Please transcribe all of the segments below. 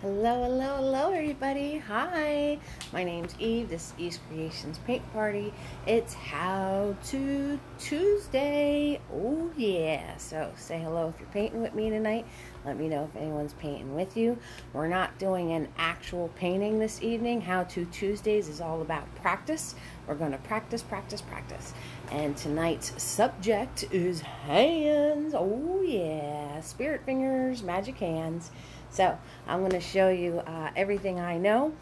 Hello, hello, hello, everybody. Hi, my name's Eve. This is Eve's Creations Paint Party. It's How To Tuesday. Oh, yeah. So say hello if you're painting with me tonight. Let me know if anyone's painting with you. We're not doing an actual painting this evening. How To Tuesdays is all about practice. We're going to practice, practice, practice. And tonight's subject is hands. Oh, yeah. Spirit fingers, magic hands. So I'm going to show you everything I know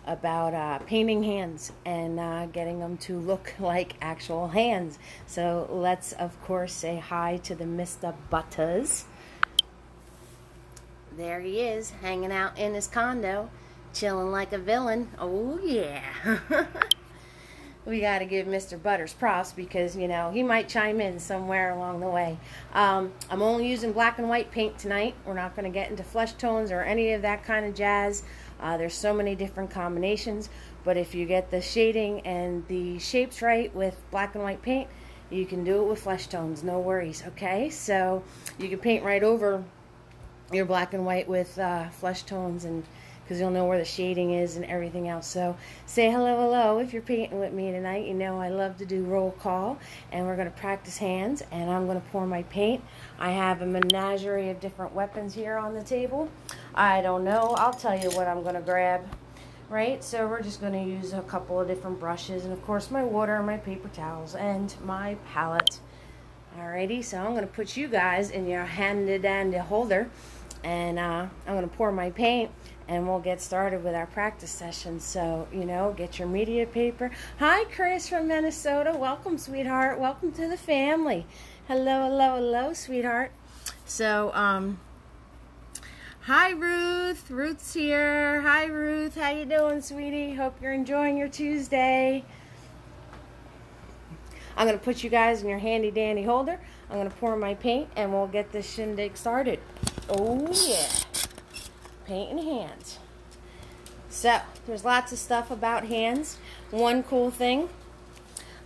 about painting hands and getting them to look like actual hands. So let's, of course, say hi to the Mr. Butters. There he is, hanging out in his condo, chilling like a villain. Oh, yeah. We got to give Mr. Butters props because, you know, he might chime in somewhere along the way. I'm only using black and white paint tonight. We're not going to get into flesh tones or any of that kind of jazz. There's so many different combinations, but if you get the shading and the shapes right with black and white paint, you can do it with flesh tones, no worries, okay? So you can paint right over your black and white with flesh tones, and because you'll know where the shading is and everything else. So say hello, hello if you're painting with me tonight. You know I love to do roll call, and we're going to practice hands, and I'm going to pour my paint. I have a menagerie of different weapons here on the table. I don't know. I'll tell you what I'm going to grab, right? So we're just going to use a couple of different brushes, and of course my water, my paper towels, and my palette. Alrighty, so I'm going to put you guys in your handy-dandy holder, and I'm going to pour my paint, and we'll get started with our practice session. So, you know, get your media paper. Hi, Chris from Minnesota. Welcome, sweetheart. Welcome to the family. Hello, hello, hello, sweetheart. So, hi, Ruth. Ruth's here. Hi, Ruth. How you doing, sweetie? Hope you're enjoying your Tuesday. I'm going to put you guys in your handy-dandy holder. I'm going to pour my paint, and we'll get this shindig started. Oh, yeah. Painting hands. So, there's lots of stuff about hands. One cool thing.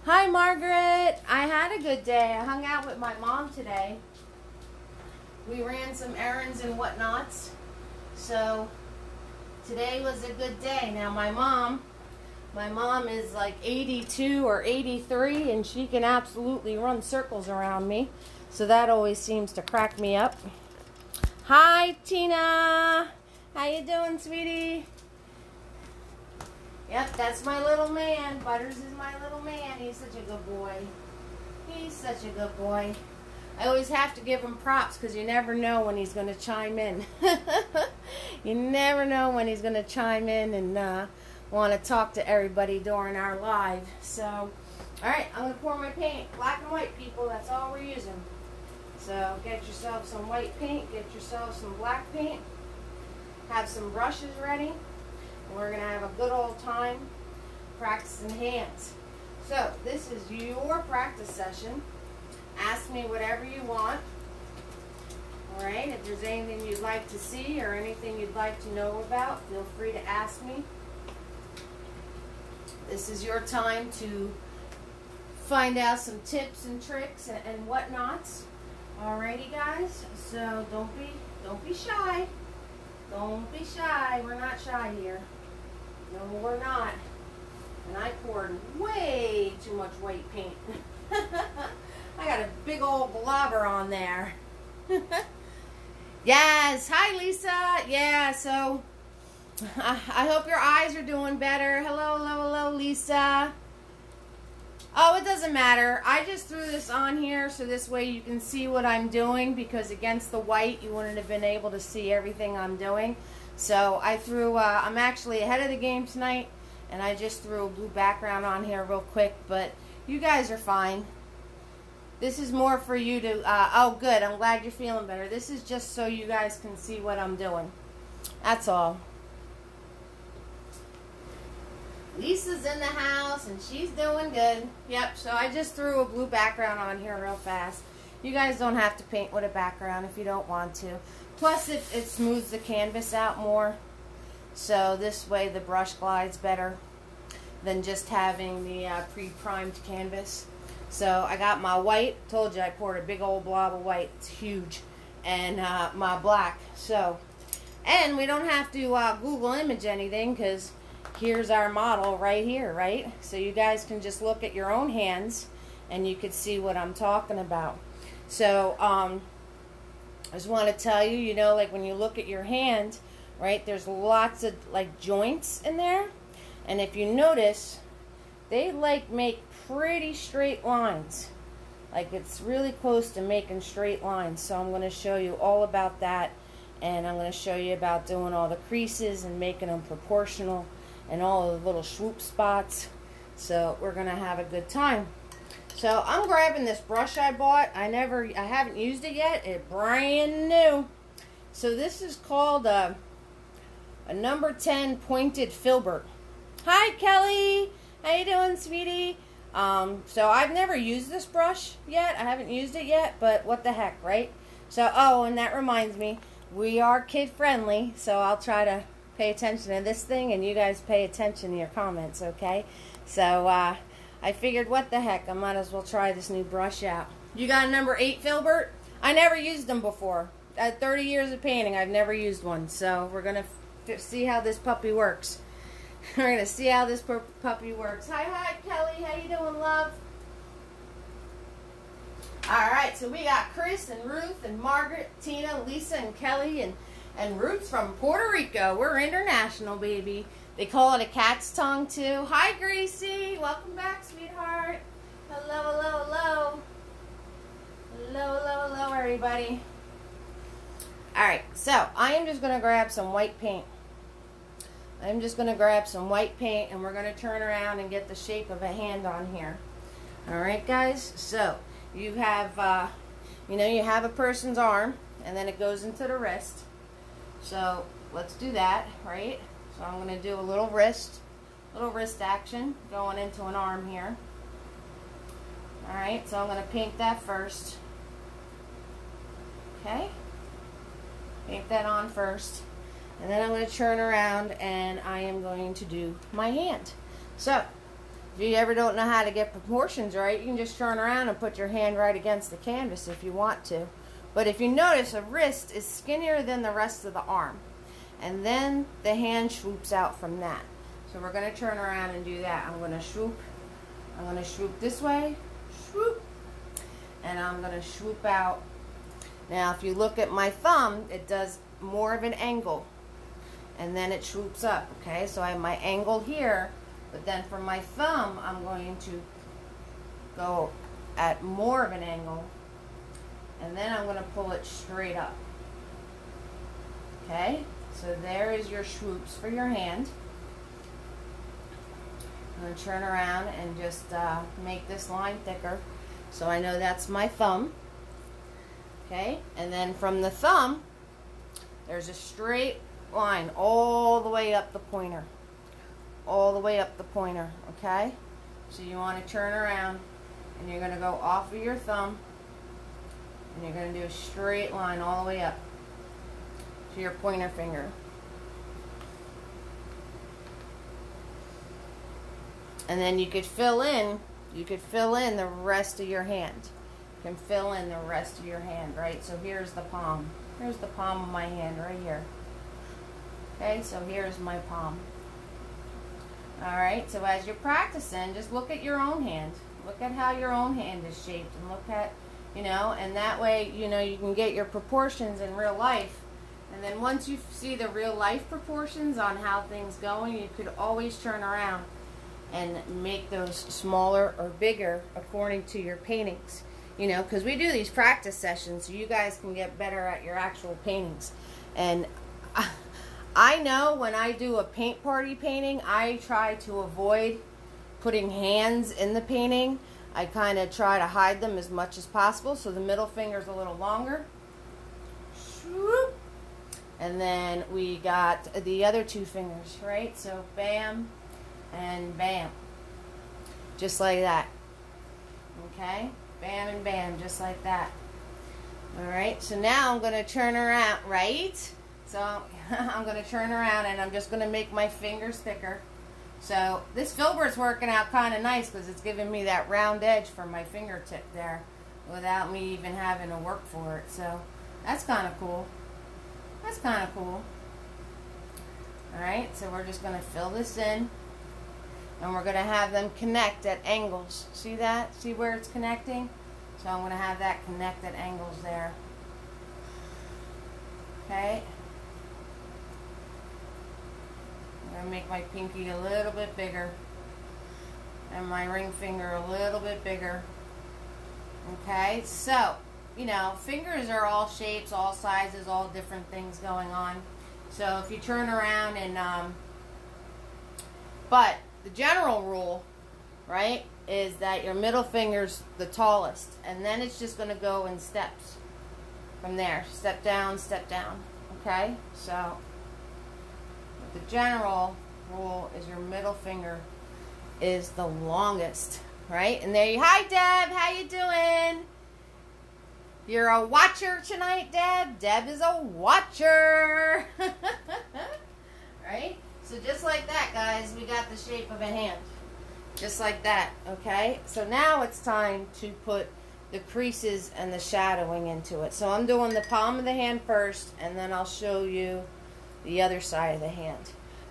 Hi, Margaret. I had a good day. I hung out with my mom today. We ran some errands and whatnots. So, today was a good day. Now, my mom is like 82 or 83, and she can absolutely run circles around me. So that always seems to crack me up. Hi, Tina. How you doing, sweetie? Yep, that's my little man. Butters is my little man. He's such a good boy. He's such a good boy. I always have to give him props because you never know when he's going to chime in. You never know when he's going to chime in and want to talk to everybody during our live. So, all right, I'm going to pour my paint. Black and white, people, that's all we're using. So get yourself some white paint, get yourself some black paint, have some brushes ready, and we're going to have a good old time practicing hands. So this is your practice session. Ask me whatever you want. All right, if there's anything you'd like to see or anything you'd like to know about, feel free to ask me. This is your time to find out some tips and tricks and whatnots. Alrighty, guys. So don't be shy. Don't be shy. We're not shy here. No, we're not. And I poured way too much white paint. I got a big old blobber on there. Yes. Hi, Lisa. Yeah. So I hope your eyes are doing better. Hello, hello, hello, Lisa. Oh, it doesn't matter. I just threw this on here so this way you can see what I'm doing, because against the white you wouldn't have been able to see everything I'm doing. So I threw, I'm actually ahead of the game tonight, and I just threw a blue background on here real quick, but you guys are fine. This is more for you to, oh good, I'm glad you're feeling better. This is just so you guys can see what I'm doing. That's all. Lisa's in the house, and she's doing good. Yep, so I just threw a blue background on here real fast. You guys don't have to paint with a background if you don't want to. Plus, it smooths the canvas out more. So this way the brush glides better than just having the pre-primed canvas. So I got my white. Told you I poured a big old blob of white. It's huge. And my black. So And we don't have to Google image anything, because here's our model right here, right? So you guys can just look at your own hands and you can see what I'm talking about. So I just want to tell you, you know, like when you look at your hand, right, there's lots of like joints in there. And if you notice, they like make pretty straight lines. Like it's really close to making straight lines. So I'm going to show you all about that. And I'm going to show you about doing all the creases and making them proportional and all the little swoop spots. So we're going to have a good time. So I'm grabbing this brush I bought. I haven't used it yet. It's brand new. So this is called a number 10 pointed filbert. Hi Kelly, how you doing, sweetie? So I've never used this brush yet. I haven't used it yet, but what the heck, right? So, oh, and that reminds me, we are kid friendly, so I'll try to pay attention to this thing and you guys pay attention to your comments, okay? So I figured, what the heck, I might as well try this new brush out. You got a number 8 filbert? I never used them before. At 30 years of painting, I've never used one. So we're going to see how this puppy works. We're going to see how this puppy works. Hi, Kelly. How you doing, love? Alright, so we got Chris and Ruth and Margaret, Tina, Lisa, and Kelly, and Ruth's from Puerto Rico. We're international, baby. They call it a cat's tongue, too. Hi, Gracie. Welcome back, sweetheart. Hello, hello, hello. Hello, hello, hello, everybody. Alright, so I am just going to grab some white paint. I'm just going to grab some white paint, and we're going to turn around and get the shape of a hand on here. Alright, guys, so you have, you have a person's arm, and then it goes into the wrist. So let's do that, right? So I'm going to do a little wrist action going into an arm here. Alright, so I'm going to paint that first. Okay? Paint that on first. And then I'm going to turn around and I am going to do my hand. So, if you ever don't know how to get proportions right, you can just turn around and put your hand right against the canvas if you want to. But if you notice, a wrist is skinnier than the rest of the arm. And then the hand swoops out from that. So we're going to turn around and do that. I'm going to swoop. I'm going to swoop this way. Swoop. And I'm going to swoop out. Now, if you look at my thumb, it does more of an angle. And then it swoops up, okay? So I have my angle here, but then for my thumb, I'm going to go at more of an angle, and then I'm going to pull it straight up. Okay? So there is your swoops for your hand. I'm going to turn around and just make this line thicker, so I know that's my thumb. Okay? And then from the thumb, there's a straight line all the way up the pointer. All the way up the pointer, okay? So you want to turn around and you're going to go off of your thumb and you're going to do a straight line all the way up to your pointer finger. And then you could fill in the rest of your hand. You can fill in the rest of your hand, right? So here's the palm. Here's the palm of my hand right here. Okay, so here's my palm. Alright, so as you're practicing, just look at your own hand. Look at how your own hand is shaped, and look at, and that way, you can get your proportions in real life. And then once you see the real life proportions on how things going, you could always turn around and make those smaller or bigger according to your paintings. Because we do these practice sessions so you guys can get better at your actual paintings. And I know when I do a paint party painting, I try to avoid putting hands in the painting. I kind of try to hide them as much as possible, so the middle finger's a little longer. And then we got the other two fingers, right? So bam and bam. Just like that. Okay? Bam and bam, just like that. Alright, so now I'm going to turn around, right? So I'm going to turn around and I'm just going to make my fingers thicker. So this filbert's working out kind of nice because it's giving me that round edge for my fingertip there without me even having to work for it. So that's kind of cool. That's kind of cool. Alright, so we're just going to fill this in. And we're going to have them connect at angles. See that? See where it's connecting? So I'm going to have that connect at angles there. Okay. I'm going to make my pinky a little bit bigger. And my ring finger a little bit bigger. Okay, so, you know, fingers are all shapes, all sizes, all different things going on. So if you turn around and, but the general rule, right, is that your middle finger's the tallest. And then it's just going to go in steps from there. Step down, okay? So the general rule is your middle finger is the longest, right? And there you, hi Deb, how you doing? You're a watcher tonight, Deb? Deb is a watcher. Right? So just like that, guys, we got the shape of a hand. Just like that, okay? So now it's time to put the creases and the shadowing into it. So I'm doing the palm of the hand first, and then I'll show you the other side of the hand.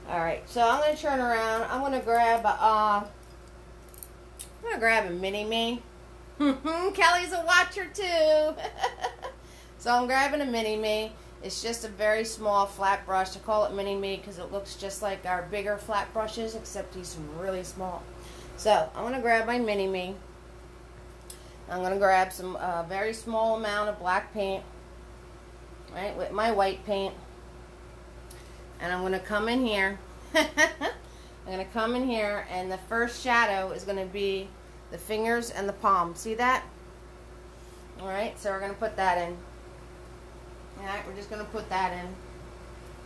Alright, so I'm going to turn around. I'm going to grab a mini-me. Kelly's a watcher too. So I'm grabbing a mini-me. It's just a very small flat brush. I call it mini-me because it looks just like our bigger flat brushes, except he's really small. So I'm going to grab my mini-me. I'm going to grab some very small amount of black paint, right, with my white paint. And I'm going to come in here. I'm going to come in here, and the first shadow is going to be the fingers and the palm. See that? Alright, so we're going to put that in. Alright, we're just going to put that in.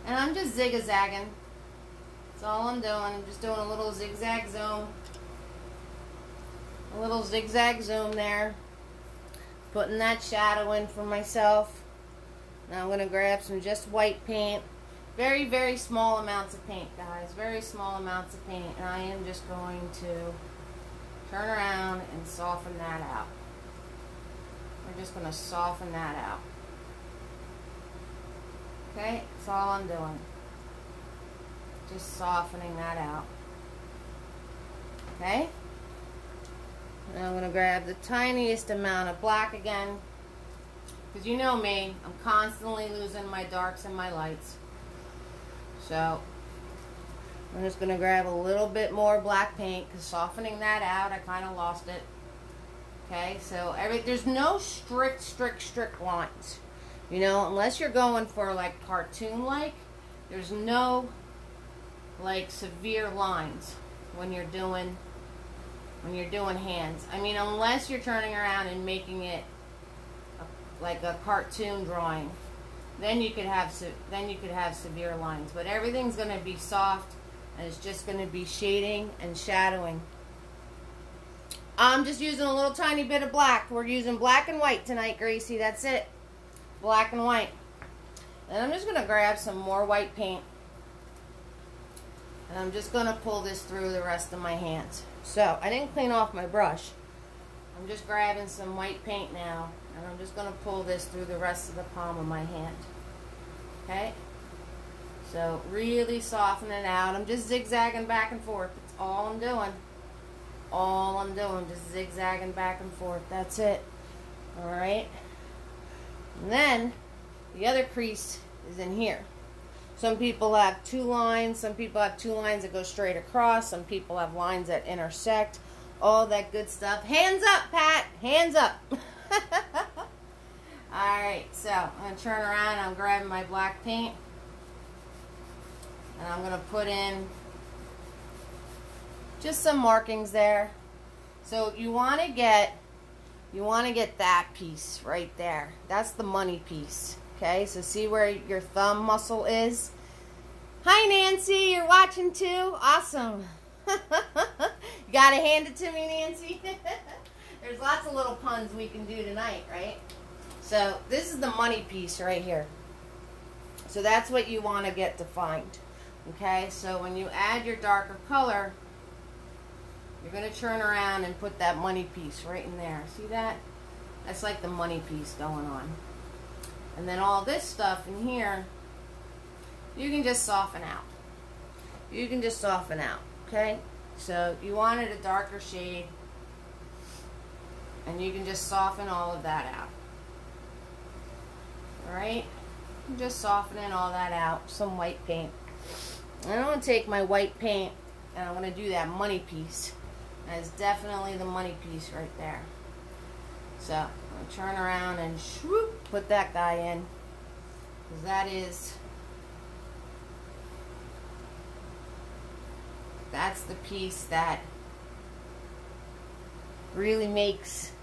And I'm just zig-a-zagging. That's all I'm doing. I'm just doing a little zigzag zoom. A little zigzag zoom there. Putting that shadow in for myself. Now I'm going to grab some just white paint. Very, very small amounts of paint, guys. Very small amounts of paint. And I am just going to turn around and soften that out. We're just going to soften that out. Okay, that's all I'm doing. Just softening that out. Okay? Now I'm going to grab the tiniest amount of black again. Because you know me, I'm constantly losing my darks and my lights. So I'm just going to grab a little bit more black paint, because softening that out, I kind of lost it. Okay, so there's no strict lines. You know, unless you're going for like cartoon-like, there's no like severe lines when you're doing hands. I mean, unless you're turning around and making it like a cartoon drawing, then you could have severe lines. But everything's going to be soft, and it's just going to be shading and shadowing. I'm just using a little tiny bit of black. We're using black and white tonight, Gracie. That's it. Black and white. And I'm just going to grab some more white paint. And I'm just going to pull this through the rest of my hands. So, I didn't clean off my brush. I'm just grabbing some white paint now. And I'm just going to pull this through the rest of the palm of my hand. Okay? So, really soften it out. I'm just zigzagging back and forth. That's all I'm doing. All I'm doing. Just zigzagging back and forth. That's it. Alright? And then, the other crease is in here. Some people have two lines. Some people have two lines that go straight across. Some people have lines that intersect. All that good stuff. Hands up, Pat. Hands up. Alright, so I'm going to turn around. I'm grabbing my black paint. And I'm going to put in just some markings there. So you want to get that piece right there. That's the money piece. Okay, so see where your thumb muscle is? Hi, Nancy. You're watching too? Awesome. You got to hand it to me, Nancy? There's lots of little puns we can do tonight, right? So this is the money piece right here. So that's what you want to get defined. Okay, so when you add your darker color, you're going to turn around and put that money piece right in there. See that? That's like the money piece going on. And then all this stuff in here, you can just soften out. you can just soften out, okay? So you wanted a darker shade, and you can just soften all of that out. Alright? Just softening all that out. Some white paint. And I'm going to take my white paint, and I'm going to do that money piece. That's definitely the money piece right there. So, I'm going to turn around and swoop, put that guy in. Because that's the piece that really makes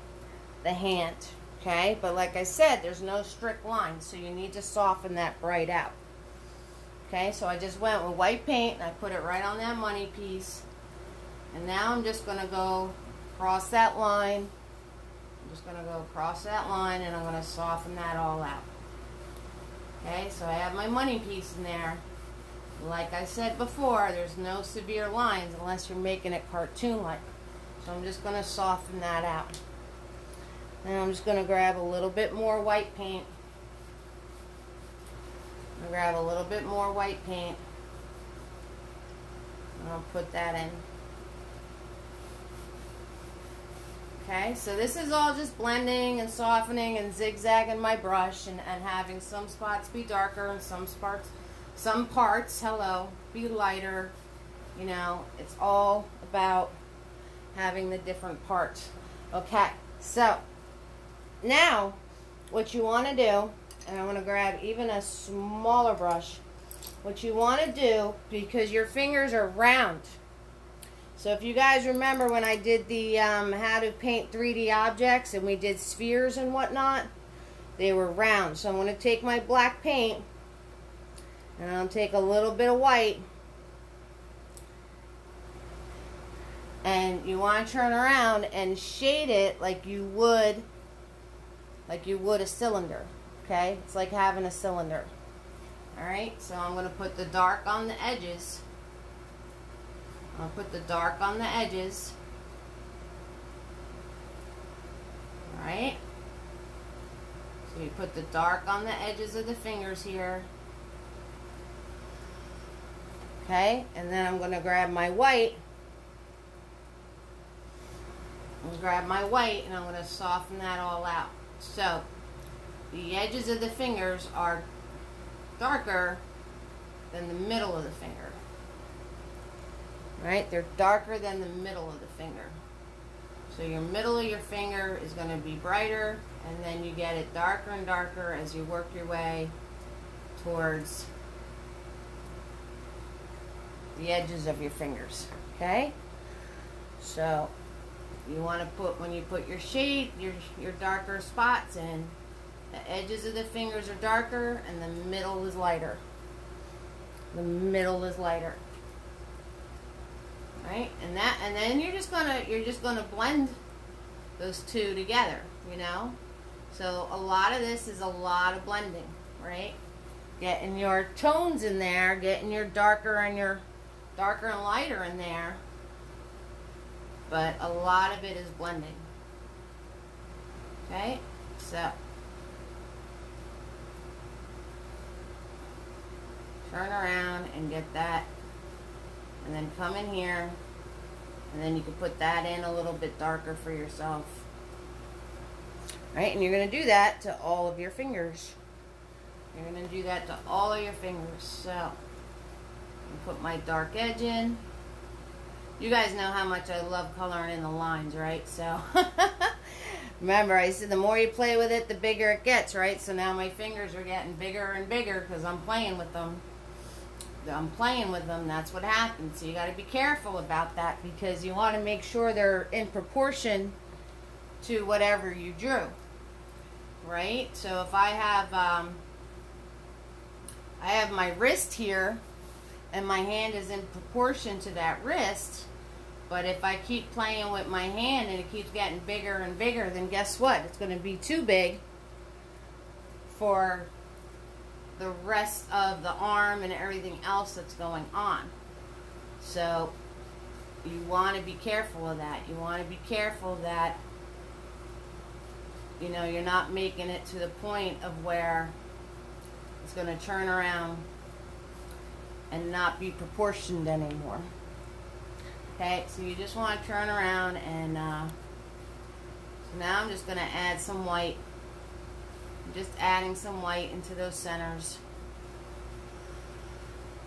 the hand. Okay? But like I said, there's no strict lines, so you need to soften that bright out. Okay? So I just went with white paint, and I put it right on that money piece. And now I'm just going to go across that line. I'm just going to go across that line, and I'm going to soften that all out. Okay, so I have my money piece in there. Like I said before, there's no severe lines unless you're making it cartoon-like. So I'm just going to soften that out. And I'm just going to grab a little bit more white paint. I'm going to grab a little bit more white paint. And I'll put that in. Okay, so this is all just blending and softening and zigzagging my brush and having some spots be darker and some parts, be lighter. You know, it's all about having the different parts. Okay, so now what you want to do, and I'm going to grab even a smaller brush, what you want to do, because your fingers are round. So if you guys remember when I did the how to paint 3D objects and we did spheres and whatnot, they were round. So I'm going to take my black paint and I'll take a little bit of white, and you want to turn around and shade it like you would a cylinder. Okay? It's like having a cylinder. Alright, so I'm going to put the dark on the edges. I'll put the dark on the edges. Alright? So you put the dark on the edges of the fingers here. Okay? And then I'm going to grab my white. I'm going to grab my white and I'm going to soften that all out. So, the edges of the fingers are darker than the middle of the finger. Right? They're darker than the middle of the finger. So your middle of your finger is going to be brighter, and then you get it darker and darker as you work your way towards the edges of your fingers. Okay? So you want to put, when you put your shade, your darker spots in, the edges of the fingers are darker and the middle is lighter. The middle is lighter. Right? And then you're just gonna blend those two together, you know? So a lot of this is a lot of blending, right? Getting your tones in there, getting your darker and lighter in there. But a lot of it is blending. Okay? So turn around and get that. And then come in here, and then you can put that in a little bit darker for yourself. Right? And you're going to do that to all of your fingers. You're going to do that to all of your fingers. So, put my dark edge in. You guys know how much I love coloring in the lines, right? So, remember, I said the more you play with it, the bigger it gets, right? So now my fingers are getting bigger and bigger because I'm playing with them. That's what happens. So you got to be careful about that because you want to make sure they're in proportion to whatever you drew, right? So if I have my wrist here and my hand is in proportion to that wrist, but if I keep playing with my hand and it keeps getting bigger and bigger, then guess what? It's going to be too big for the rest of the arm and everything else that's going on. So you want to be careful of that. You want to be careful that, you know, you're not making it to the point of where it's going to turn around and not be proportioned anymore. Okay, so you just want to turn around and so now I'm just going to add some white. I'm just adding some white into those centers.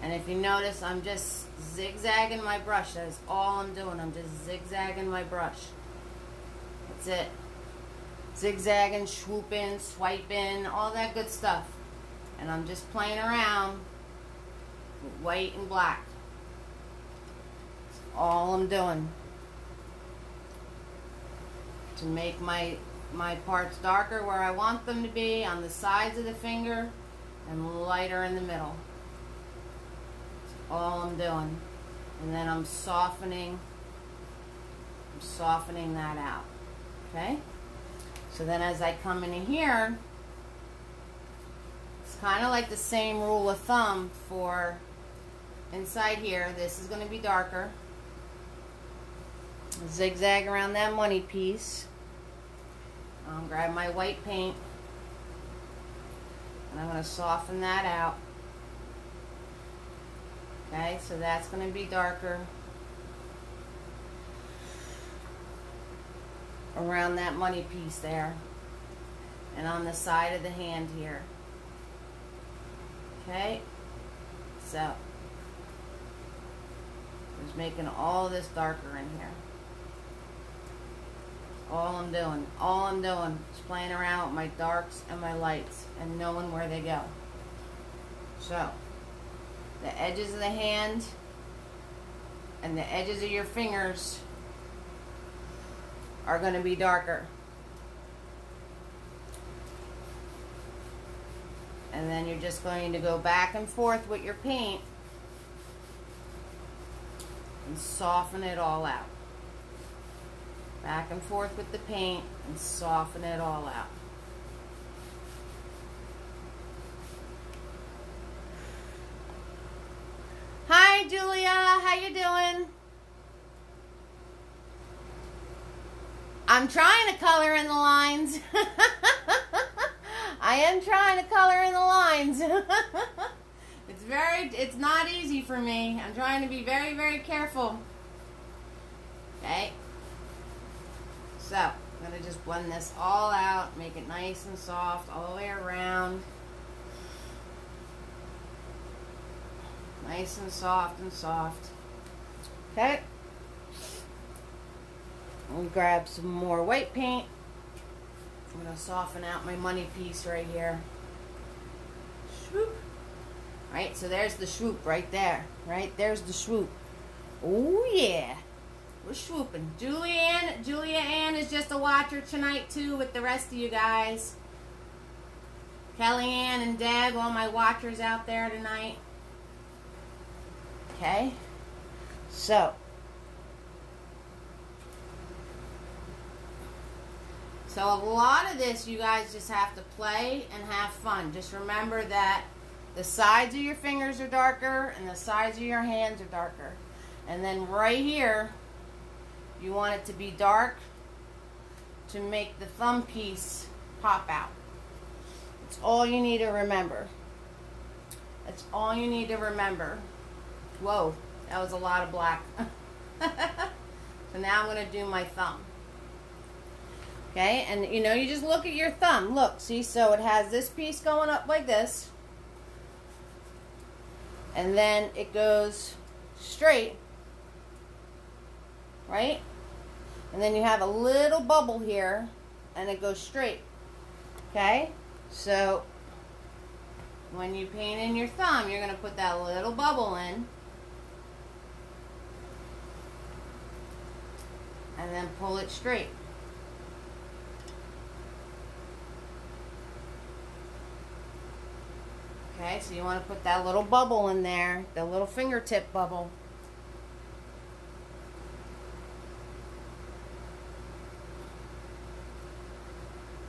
And if you notice, I'm just zigzagging my brush. That's all I'm doing. I'm just zigzagging my brush. That's it. Zigzagging, swooping, swiping, all that good stuff. And I'm just playing around with white and black. That's all I'm doing. To make my parts darker where I want them to be, on the sides of the finger, and lighter in the middle. That's all I'm doing. And then I'm softening that out. Okay? So then as I come in here, it's kind of like the same rule of thumb for inside here. This is going to be darker. Zigzag around that money piece. I'll grab my white paint and I'm going to soften that out. Okay, so that's going to be darker around that money piece there and on the side of the hand here. Okay, so just making all this darker in here. All I'm doing is playing around with my darks and my lights and knowing where they go. So the edges of the hand and the edges of your fingers are going to be darker. And then you're just going to go back and forth with your paint and soften it all out. Back and forth with the paint and soften it all out. Hi Julia, how you doing? I'm trying to color in the lines. I am trying to color in the lines. It's not easy for me. I'm trying to be very, very careful. Okay. So, I'm going to just blend this all out, make it nice and soft all the way around. Nice and soft and soft. Okay. We'll grab some more white paint. I'm going to soften out my money piece right here. Swoop. Right, so there's the swoop right there. Right, there's the swoop. Oh yeah. We're swooping. Julia Ann is just a watcher tonight too with the rest of you guys. Kellyanne and Deb, all my watchers out there tonight. Okay. So a lot of this you guys just have to play and have fun. Just remember that the sides of your fingers are darker and the sides of your hands are darker. And then right here, you want it to be dark to make the thumb piece pop out. That's all you need to remember. That's all you need to remember. Whoa, that was a lot of black. So now I'm going to do my thumb. Okay, and you know, you just look at your thumb. Look, see, so it has this piece going up like this. And then it goes straight. Right? And then you have a little bubble here, and it goes straight. Okay? So, when you paint in your thumb, you're going to put that little bubble in. And then pull it straight. Okay, so you want to put that little bubble in there, the little fingertip bubble.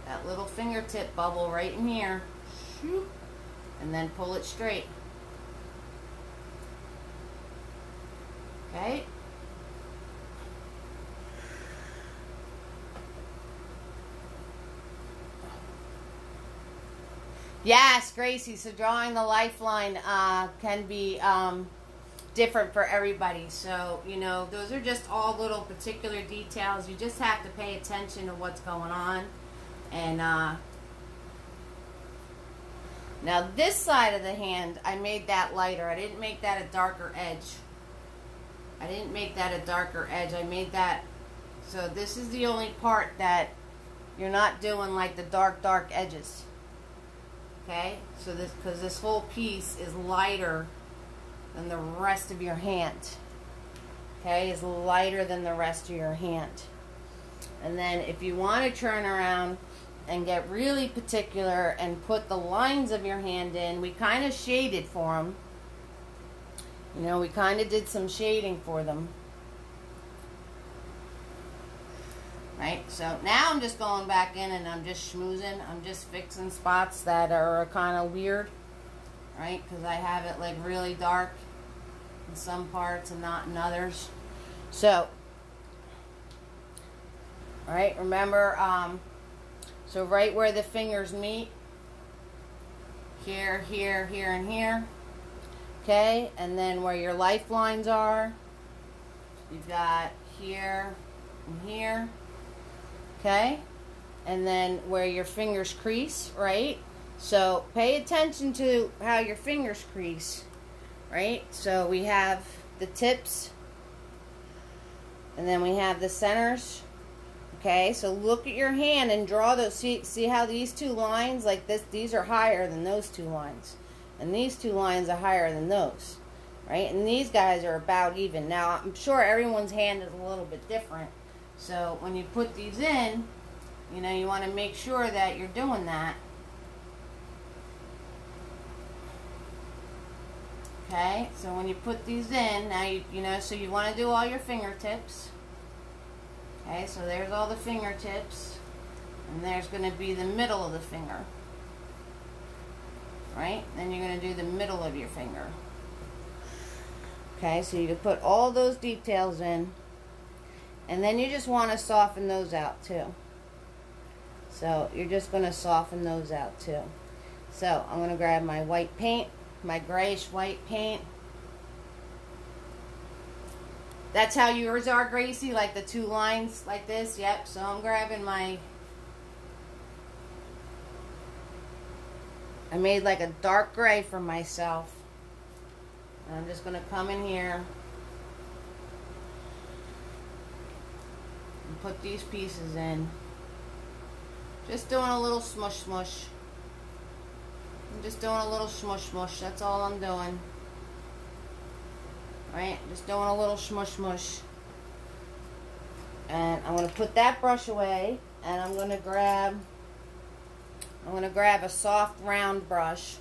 That little fingertip bubble right in here. And then pull it straight. Okay? Yes, Gracie. So drawing the lifeline can be different for everybody. So, you know, those are just all little particular details. You just have to pay attention to what's going on. And now this side of the hand, I made that lighter. I didn't make that a darker edge. I made that, so this is the only part that you're not doing like the dark edges. Okay, so this, because this whole piece is lighter than the rest of your hand. Okay, is lighter than the rest of your hand. And then if you want to turn around and get really particular and put the lines of your hand in, we kind of shaded for them. You know, we kind of did some shading for them. Right, so now I'm just going back in and I'm just schmoozing. I'm just fixing spots that are kind of weird, right? Because I have it like really dark in some parts and not in others. So, all right, remember, so right where the fingers meet, here, here, here, and here, okay? And then where your lifelines are, you've got here and here. Okay, and then where your fingers crease, right? So pay attention to how your fingers crease, right? So we have the tips, and then we have the centers. Okay, so look at your hand and draw those. See how these two lines, like this, these are higher than those two lines, and these two lines are higher than those, right? And these guys are about even. Now I'm sure everyone's hand is a little bit different. So when you put these in, you know, you want to make sure that you're doing that. Okay, so when you put these in, now you know, so you want to do all your fingertips. Okay, so there's all the fingertips, and there's going to be the middle of the finger. Right? Then you're going to do the middle of your finger. Okay, so you can put all those details in. And then you just want to soften those out too. So you're just going to soften those out too. So I'm going to grab my white paint, my grayish white paint. That's how yours are, Gracie, like the two lines like this. Yep, so I'm grabbing my, I made like a dark gray for myself. And I'm just going to come in here and put these pieces in. Just doing a little smush smush. I'm just doing a little smush smush. That's all I'm doing. Right? Just doing a little smush smush. And I'm going to put that brush away, and I'm going to grab a soft round brush.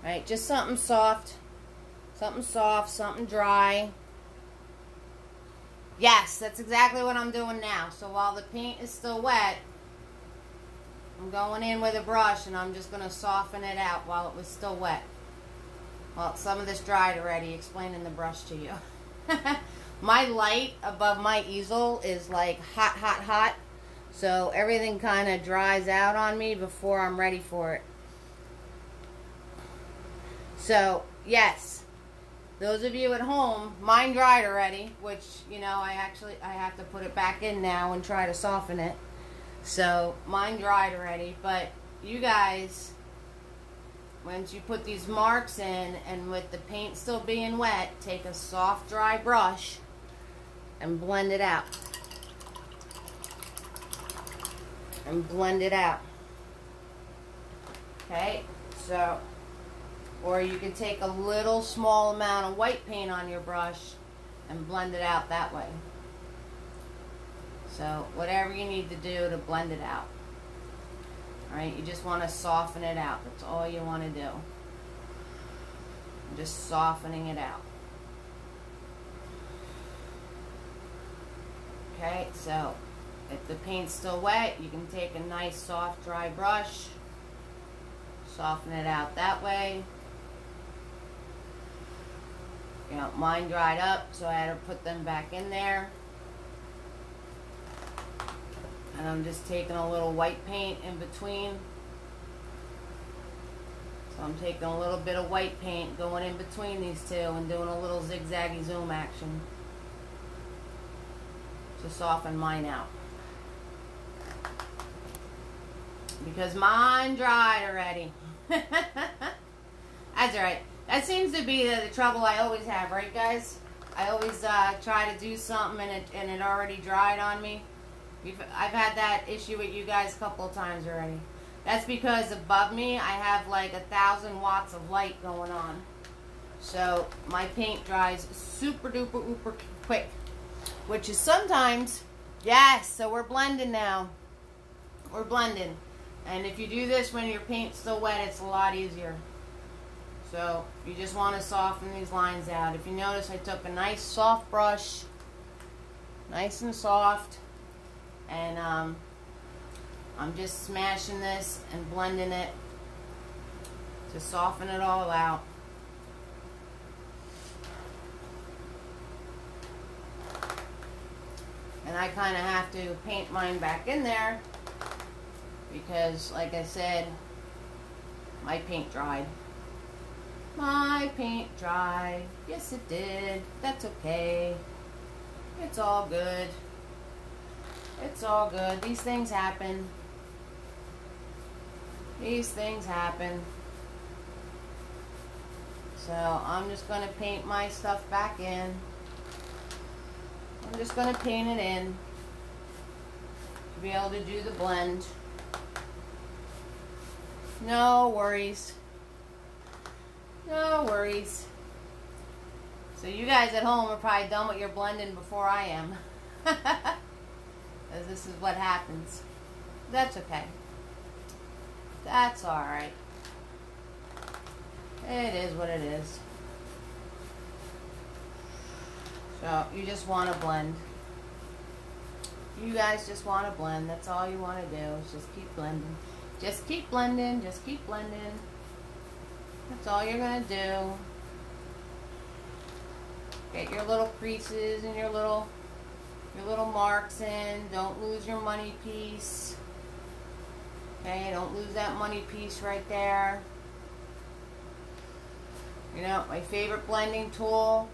Right? Just something soft. Something dry. Yes, that's exactly what I'm doing now. So while the paint is still wet, I'm going in with a brush and I'm just going to soften it out while it was still wet. Well, some of this dried already, explaining the brush to you. My light above my easel is like hot, hot, hot. So everything kind of dries out on me before I'm ready for it. So, yes. Those of you at home, mine dried already, which, you know, I have to put it back in now and try to soften it. So, mine dried already, but you guys, once you put these marks in, and with the paint still being wet, take a soft, dry brush and blend it out. And blend it out. Okay, so, or you can take a little small amount of white paint on your brush and blend it out that way. So whatever you need to do to blend it out. Alright, you just want to soften it out. That's all you want to do. Just softening it out. Okay, so if the paint's still wet, you can take a nice soft dry brush, soften it out that way. You know, mine dried up, so I had to put them back in there. And I'm just taking a little white paint in between. So I'm taking a little bit of white paint, going in between these two, and doing a little zigzaggy zoom action to soften mine out. Because mine dried already. That's alright. That seems to be the trouble I always have, right guys? I always try to do something and it already dried on me. I've had that issue with you guys a couple of times already. That's because above me I have like 1,000 watts of light going on. So my paint dries super duper uber quick. Which is sometimes, yes, so we're blending now. We're blending. And if you do this when your paint's still wet, it's a lot easier. So you just want to soften these lines out. If you notice, I took a nice soft brush, nice and soft, and I'm just smashing this and blending it to soften it all out. And I kind of have to paint mine back in there because, like I said, my paint dried. My paint dried. Yes, it did. That's okay. It's all good. It's all good. These things happen. These things happen. So I'm just going to paint my stuff back in. I'm just going to paint it in to be able to do the blend. No worries. No worries. So you guys at home are probably done with your blending before I am. Because this is what happens. That's okay. That's alright. It is what it is. So you just want to blend. You guys just want to blend. That's all you want to do is just keep blending. Just keep blending. Just keep blending. That's all you're going to do. Get your little creases and your little marks in. Don't lose your money piece. Okay, don't lose that money piece right there. You know, my favorite blending tool.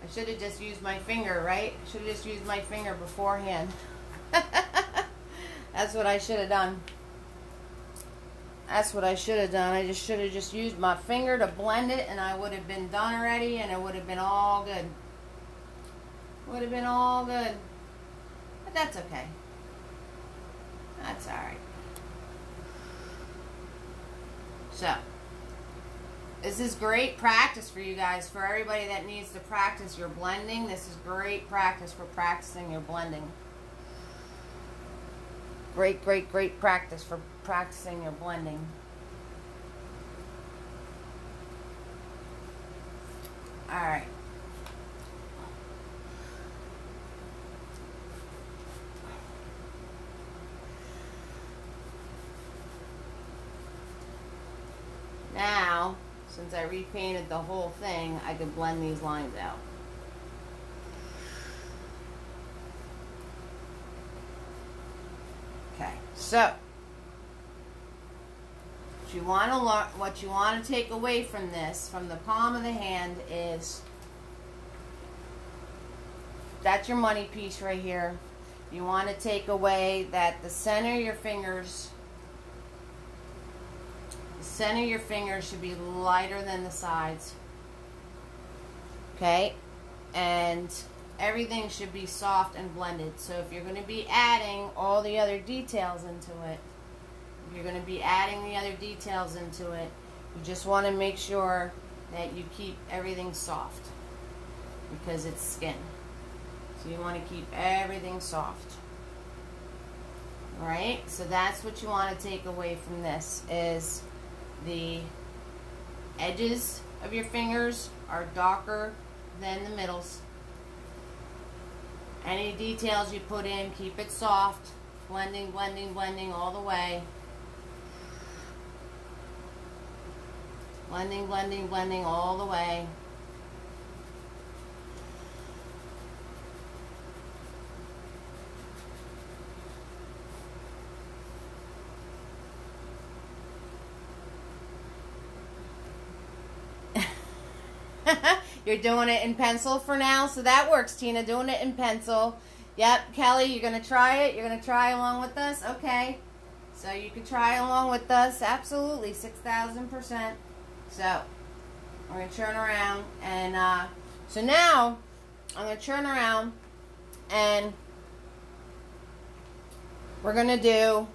I should have just used my finger, right? I should have just used my finger beforehand. That's what I should have done. That's what I should have done. I just should have just used my finger to blend it, and I would have been done already, and it would have been all good. Would have been all good. But that's okay. That's alright. So, this is great practice for you guys. For everybody that needs to practice your blending, this is great practice for practicing your blending. Great, great, great practice for practicing your blending. Alright. Now, since I repainted the whole thing, I can blend these lines out. Okay, so what you want to take away from this, from the palm of the hand, is that's your money piece right here. You want to take away that the center of your fingers. The center of your fingers should be lighter than the sides. Okay? And everything should be soft and blended. So if you're going to be adding all the other details into it, you just want to make sure that you keep everything soft. Because it's skin. So you want to keep everything soft. Alright? So that's what you want to take away from this, is the edges of your fingers are darker than the middles. Any details you put in, keep it soft. Blending, blending, blending all the way. Blending, blending, blending all the way. You're doing it in pencil for now, so that works, Tina, doing it in pencil. Yep, Kelly, you're going to try it? You're going to try along with us? Okay. So you can try along with us, absolutely, 6,000%. So we're going to turn around, and so now I'm going to turn around, and we're going to do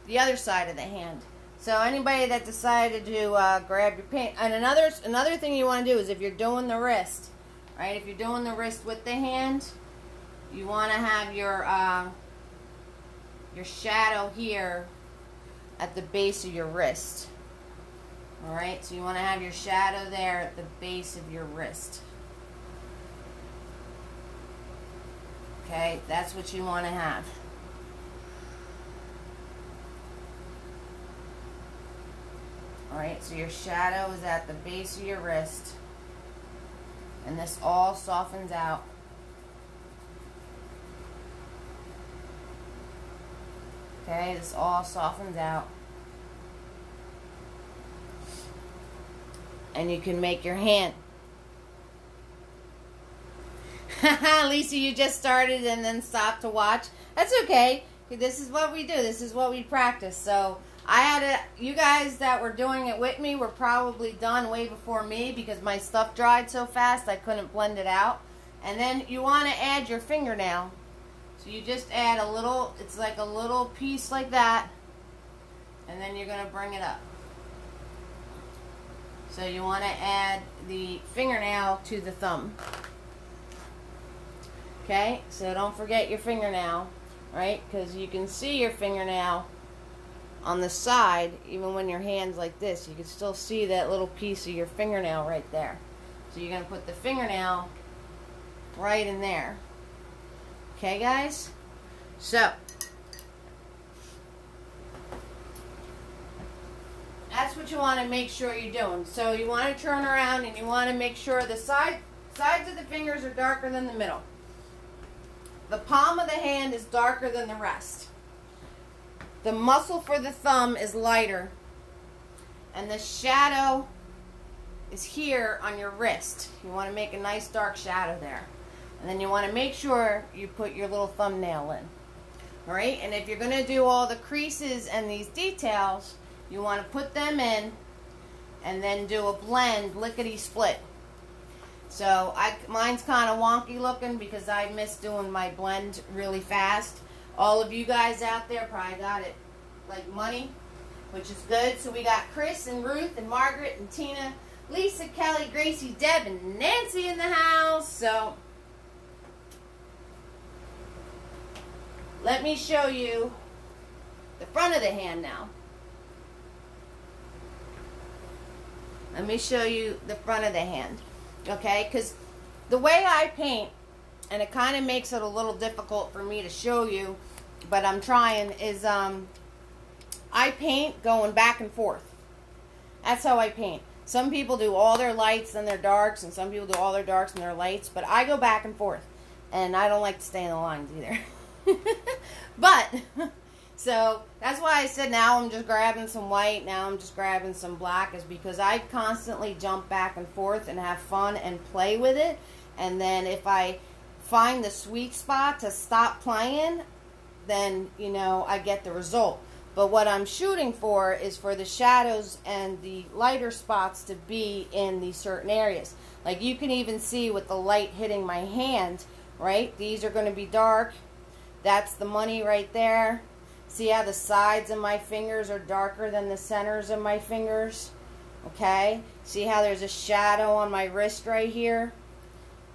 the other side of the hand. So anybody that decided to grab your paint, and another thing you want to do is if you're doing the wrist, right? If you're doing the wrist with the hand, you want to have your shadow here at the base of your wrist. All right, so you want to have your shadow there at the base of your wrist. Okay, that's what you want to have. Alright, so your shadow is at the base of your wrist, and this all softens out. Okay, this all softens out. And you can make your hand. Lisa, you just started and then stopped to watch. That's okay. This is what we do. This is what we practice. So you guys that were doing it with me were probably done way before me because my stuff dried so fast I couldn't blend it out. And then you want to add your fingernail. So you just add a little, it's like a little piece like that, and then you're going to bring it up. So you want to add the fingernail to the thumb. Okay, so don't forget your fingernail, right? Because you can see your fingernail on the side, even when your hand's like this, you can still see that little piece of your fingernail right there. So you're going to put the fingernail right in there. Okay, guys? So, that's what you want to make sure you're doing. So you want to turn around and you want to make sure the sides of the fingers are darker than the middle. The palm of the hand is darker than the rest. The muscle for the thumb is lighter, and the shadow is here on your wrist. You want to make a nice dark shadow there. And then you want to make sure you put your little thumbnail in. Alright, and if you're going to do all the creases and these details, you want to put them in and then do a blend, lickety split. So mine's kind of wonky looking because I miss doing my blend really fast. All of you guys out there probably got it like money, which is good. So we got Chris and Ruth and Margaret and Tina, Lisa, Kelly, Gracie, Deb, and Nancy in the house. So let me show you the front of the hand now. Let me show you the front of the hand. Okay, because the way I paint, and it kind of makes it a little difficult for me to show you, but I'm trying, is I paint going back and forth. That's how I paint. Some people do all their lights and their darks, and some people do all their darks and their lights, but I go back and forth, and I don't like to stay in the lines either. But, so, that's why I said now I'm just grabbing some white, now I'm just grabbing some black, is because I constantly jump back and forth and have fun and play with it, and then if I find the sweet spot to stop playing, then, you know, I get the result. But what I'm shooting for is for the shadows and the lighter spots to be in these certain areas. Like you can even see with the light hitting my hand, right? These are going to be dark. That's the money right there. See how the sides of my fingers are darker than the centers of my fingers? Okay? See how there's a shadow on my wrist right here?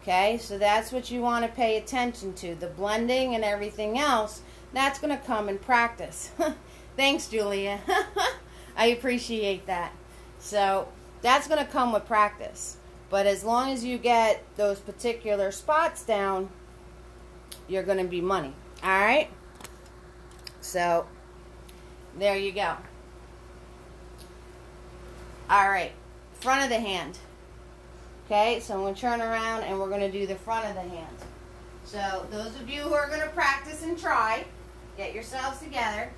Okay? So that's what you want to pay attention to. The blending and everything else, that's going to come in practice. Thanks, Julia. I appreciate that. So that's going to come with practice. But as long as you get those particular spots down, you're going to be money. Alright? So, there you go. Alright, front of the hand. Okay, so I'm going to turn around and we're going to do the front of the hand. So, those of you who are going to practice and try, get yourselves together.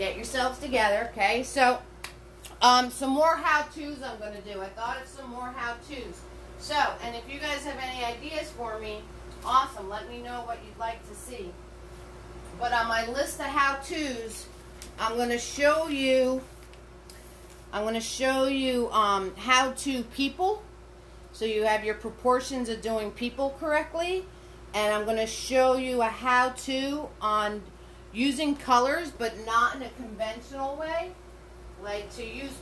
get yourselves together, okay? So, some more how-tos I'm going to do. I thought of some more how-tos. So, and if you guys have any ideas for me, awesome. Let me know what you'd like to see. But on my list of how-tos, I'm going to show you how to people. So you have your proportions of doing people correctly. And I'm going to show you a how-to on using colors, but not in a conventional way. Like to use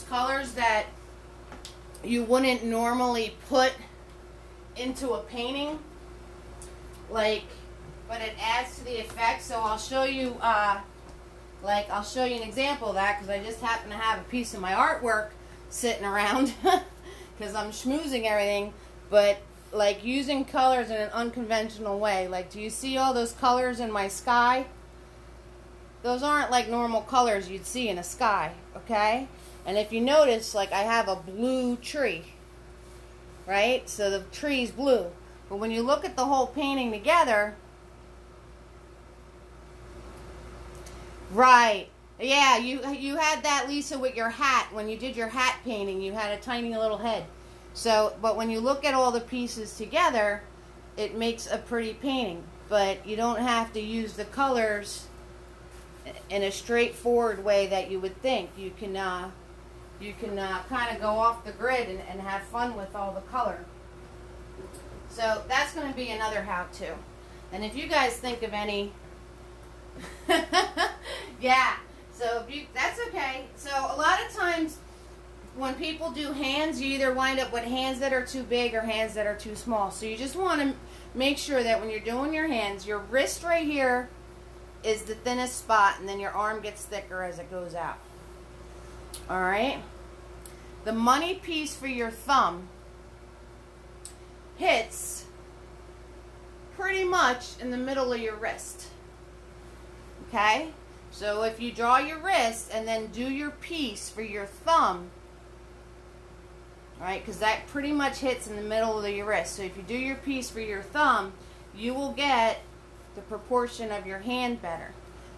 colors that you wouldn't normally put into a painting. But it adds to the effect. So I'll show you, I'll show you an example of that, because I just happen to have a piece of my artwork sitting around, because I'm schmoozing everything. But like using colors in an unconventional way. Like, do you see all those colors in my sky? Those aren't like normal colors you'd see in a sky, okay? And if you notice, like I have a blue tree, right? So the tree's blue. But when you look at the whole painting together, right, yeah, you had that, Lisa, with your hat. When you did your hat painting, you had a tiny little head. So, but when you look at all the pieces together, it makes a pretty painting. But you don't have to use the colors in a straightforward way that you would think. You can kind of go off the grid and have fun with all the color. So that's going to be another how-to. And if you guys think of any, yeah. So that's okay. So a lot of times, when people do hands, you either wind up with hands that are too big or hands that are too small. So you just want to make sure that when you're doing your hands, your wrist right here is the thinnest spot, and then your arm gets thicker as it goes out. Alright? The money piece for your thumb hits pretty much in the middle of your wrist. Okay? So if you draw your wrist and then do your piece for your thumb, right, because that pretty much hits in the middle of your wrist. So if you do your piece for your thumb, you will get the proportion of your hand better.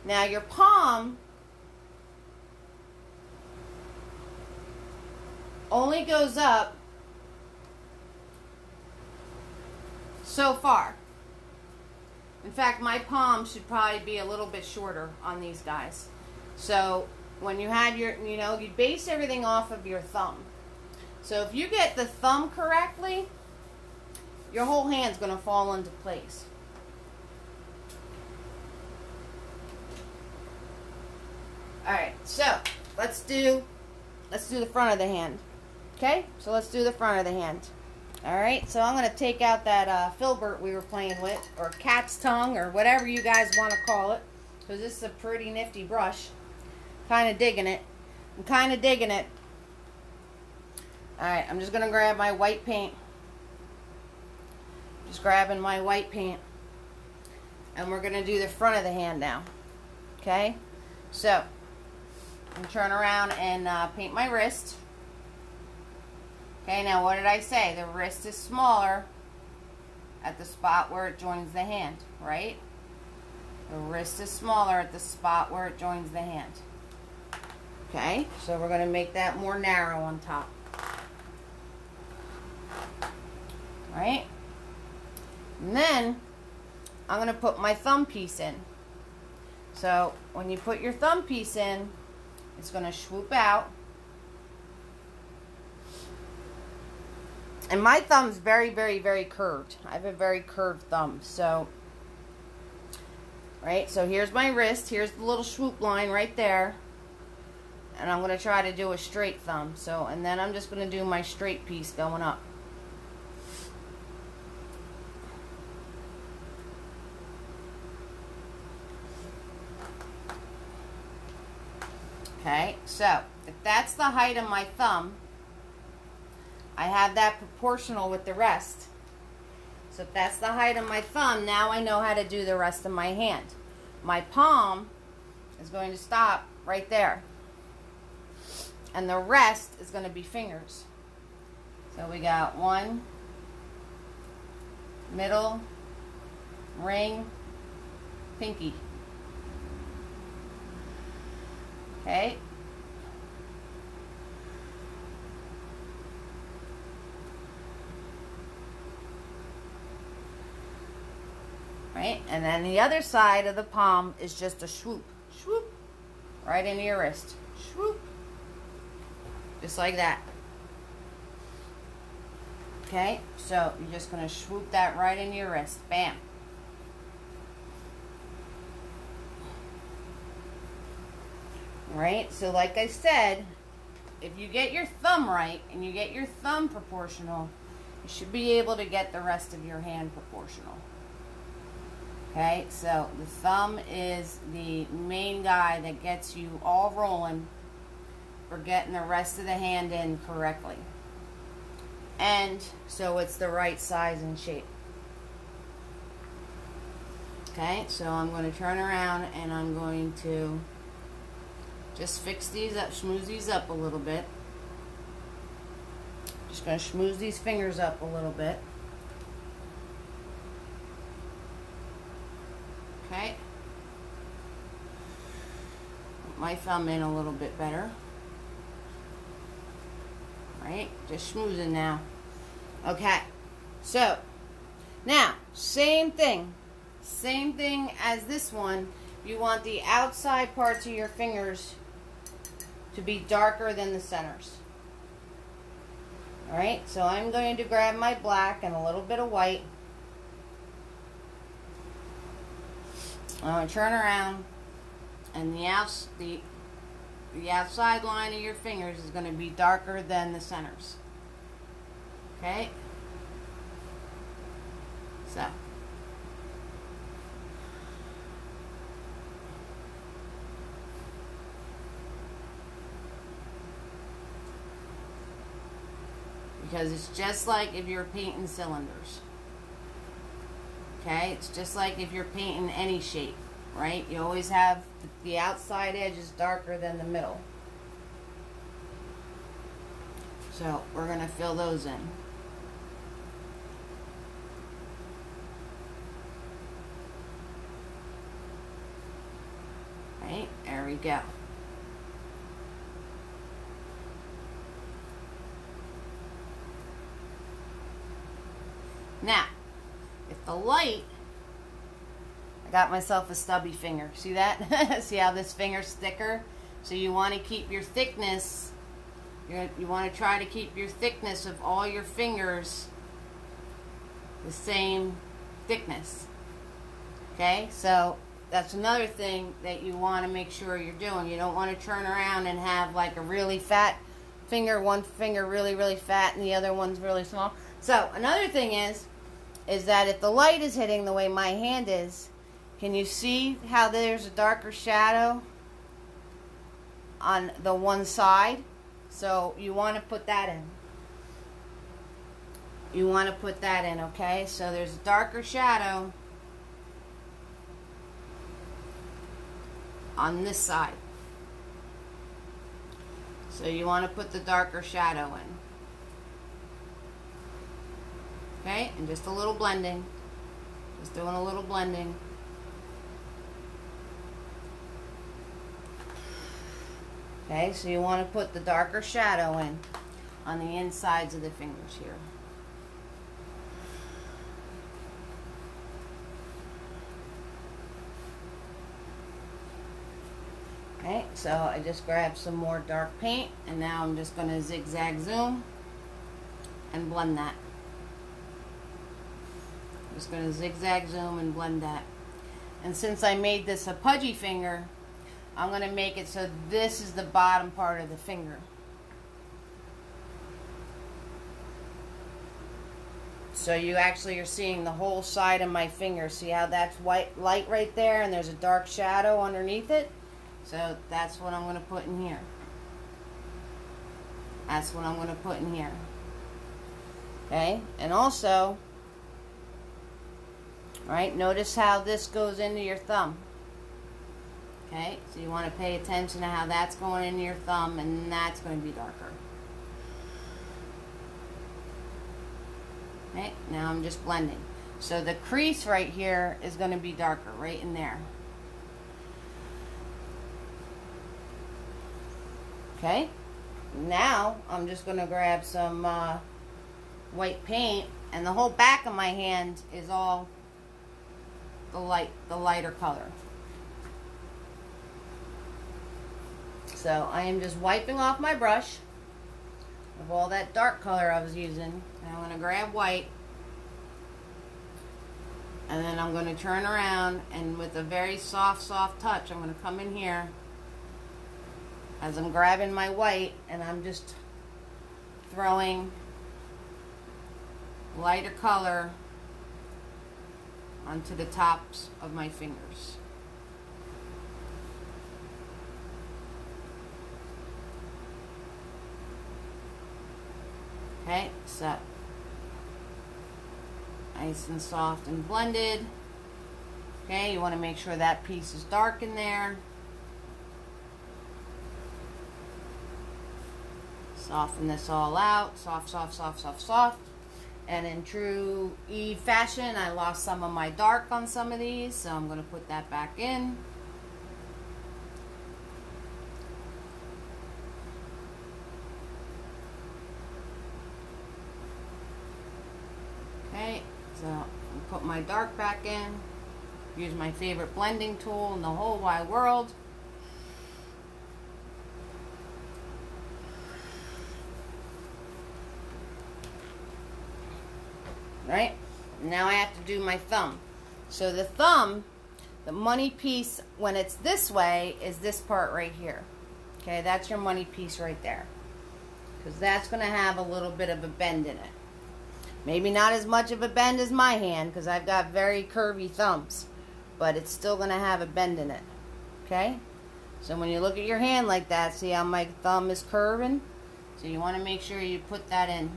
Now your palm only goes up so far. In fact, my palm should probably be a little bit shorter on these guys. So when you have your, you base everything off of your thumb. So if you get the thumb correctly, your whole hand's going to fall into place. Alright, so let's do the front of the hand. Okay, so let's do the front of the hand. Alright, so I'm going to take out that filbert we were playing with, or cat's tongue, or whatever you guys want to call it, because this is a pretty nifty brush. Kind of digging it. I'm kind of digging it. Alright, I'm just going to grab my white paint. Just grabbing my white paint. And we're going to do the front of the hand now. Okay? So, I'm going to turn around and paint my wrist. Okay, now what did I say? The wrist is smaller at the spot where it joins the hand, right? The wrist is smaller at the spot where it joins the hand. Okay, so we're going to make that more narrow on top. Right? And then I'm going to put my thumb piece in. So when you put your thumb piece in, it's going to swoop out. And my thumb's very, very, very curved. I have a very curved thumb. So, right, so here's my wrist. Here's the little swoop line right there. And I'm going to try to do a straight thumb. So, and then I'm just going to do my straight piece going up. Okay, so if that's the height of my thumb, I have that proportional with the rest. So if that's the height of my thumb, now I know how to do the rest of my hand. My palm is going to stop right there. And the rest is going to be fingers. So we got one, middle, ring, pinky. Okay. Right, and then the other side of the palm is just a swoop, swoop, right into your wrist, swoop, just like that. Okay, so you're just going to swoop that right into your wrist, bam. Right, so like I said, if you get your thumb right and you get your thumb proportional, you should be able to get the rest of your hand proportional. Okay, so the thumb is the main guy that gets you all rolling for getting the rest of the hand in correctly. And so it's the right size and shape. Okay, so I'm going to turn around and I'm going to just fix these up, schmooze these up a little bit. Just going to schmooze these fingers up a little bit. Okay. Put my thumb in a little bit better. Right? Just schmoozing now. Okay. So, now, same thing. Same thing as this one. You want the outside parts of your fingers to be darker than the centers. Alright, so I'm going to grab my black and a little bit of white. I'm going to turn around, and the outside line of your fingers is going to be darker than the centers. Okay? So. Because it's just like if you're painting cylinders. Okay, it's just like if you're painting any shape, right? You always have the outside edge is darker than the middle. So we're going to fill those in. Right, there we go. Now, if the light, I got myself a stubby finger. See that? See how this finger's thicker? So you want to keep your thickness, you want to try to keep your thickness of all your fingers the same thickness. Okay? So that's another thing that you want to make sure you're doing. You don't want to turn around and have like a really fat finger, one finger really, really fat and the other one's really small. So another thing is that if the light is hitting the way my hand is, can you see how there's a darker shadow on the one side? So you want to put that in. You want to put that in, okay? So there's a darker shadow on this side. So you want to put the darker shadow in. Okay, and just a little blending. Just doing a little blending. Okay, so you want to put the darker shadow in on the insides of the fingers here. Okay, so I just grabbed some more dark paint and now I'm just going to zigzag zoom and blend that. Just going to zigzag zoom and blend that. And since I made this a pudgy finger, I'm going to make it so this is the bottom part of the finger. So you actually are seeing the whole side of my finger. See how that's white light right there and there's a dark shadow underneath it? So that's what I'm going to put in here. That's what I'm going to put in here. Okay, and also, right, notice how this goes into your thumb. Okay, so you want to pay attention to how that's going into your thumb, and that's going to be darker. Okay, now I'm just blending. So the crease right here is going to be darker, right in there. Okay, now I'm just going to grab some white paint, and the whole back of my hand is all the lighter color. So I am just wiping off my brush of all that dark color I was using, and I'm going to grab white, and then I'm going to turn around, and with a very soft touch, I'm going to come in here as I'm grabbing my white, and I'm just throwing lighter color onto the tops of my fingers. Okay, so nice and soft and blended. Okay, you want to make sure that piece is dark in there. Soften this all out. Soft. And in true Eve fashion, I lost some of my dark on some of these, so I'm going to put that back in. Okay, so I'll put my dark back in. Use my favorite blending tool in the whole wide world. Right? Now I have to do my thumb. So the thumb, the money piece, when it's this way, is this part right here. Okay, that's your money piece right there. Because that's going to have a little bit of a bend in it. Maybe not as much of a bend as my hand, because I've got very curvy thumbs. But it's still going to have a bend in it. Okay? So when you look at your hand like that, see how my thumb is curving? So you want to make sure you put that in.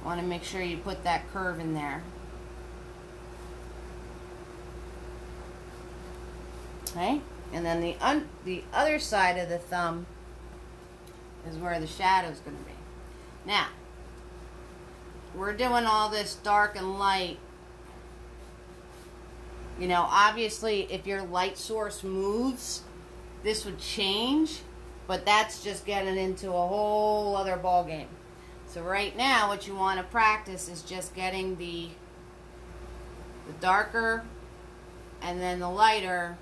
Want to make sure you put that curve in there. Okay? And then the other side of the thumb is where the shadow is going to be. Now, we're doing all this dark and light. You know, obviously, if your light source moves, this would change, but that's just getting into a whole other ball game. So right now, what you want to practice is just getting the darker and then the lighter,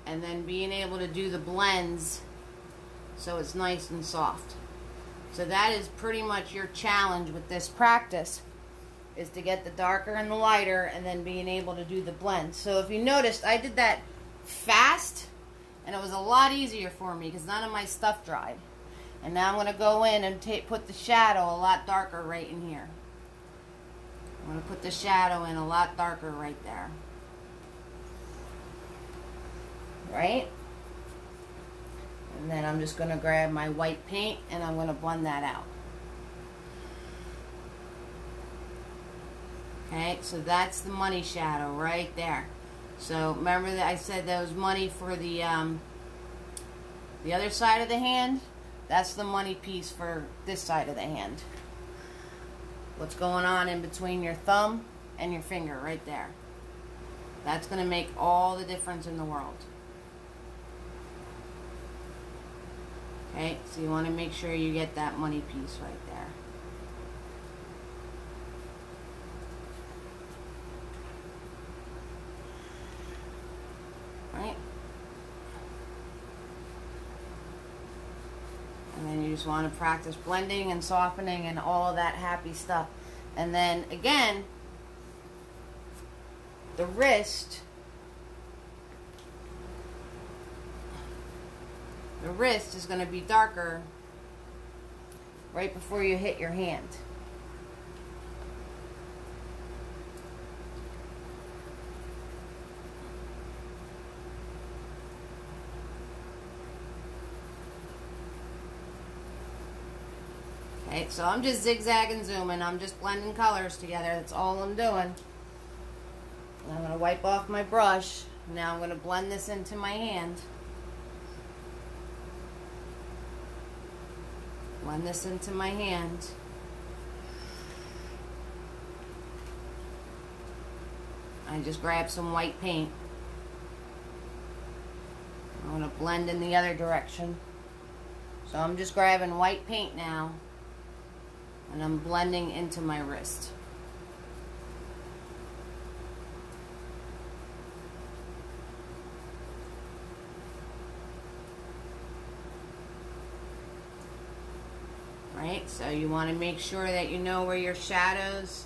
and then being able to do the blends so it's nice and soft. So that is pretty much your challenge with this practice, is to get the darker and the lighter and then being able to do the blends. So if you noticed, I did that fast, and it was a lot easier for me because none of my stuff dried. And now I'm going to go in and put the shadow a lot darker right in here. I'm going to put the shadow in a lot darker right there. Right? And then I'm just going to grab my white paint and I'm going to blend that out. Okay, so that's the money shadow right there. So remember that I said that was money for the other side of the hand? That's the money piece for this side of the hand. What's going on in between your thumb and your finger right there. That's going to make all the difference in the world. Okay, so you want to make sure you get that money piece right there. Right? And then you just want to practice blending and softening and all of that happy stuff. And then again, the wrist is going to be darker right before you hit your hand. Okay, so I'm just zigzagging, zooming. I'm just blending colors together. That's all I'm doing. And I'm going to wipe off my brush. Now I'm going to blend this into my hand. Blend this into my hand. I just grab some white paint. I'm going to blend in the other direction. So I'm just grabbing white paint now, and I'm blending into my wrist. Right, so you want to make sure that you know where your shadows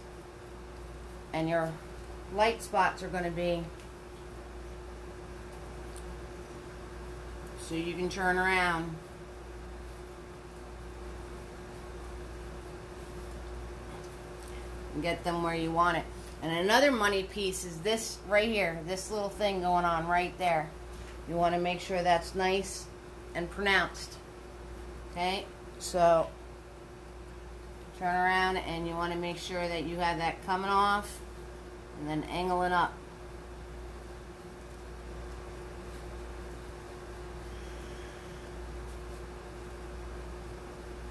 and your light spots are going to be, so you can turn around. And get them where you want it. And another money piece is this right here, this little thing going on right there. You want to make sure that's nice and pronounced. Okay, so turn around and you want to make sure that you have that coming off and then angle it up.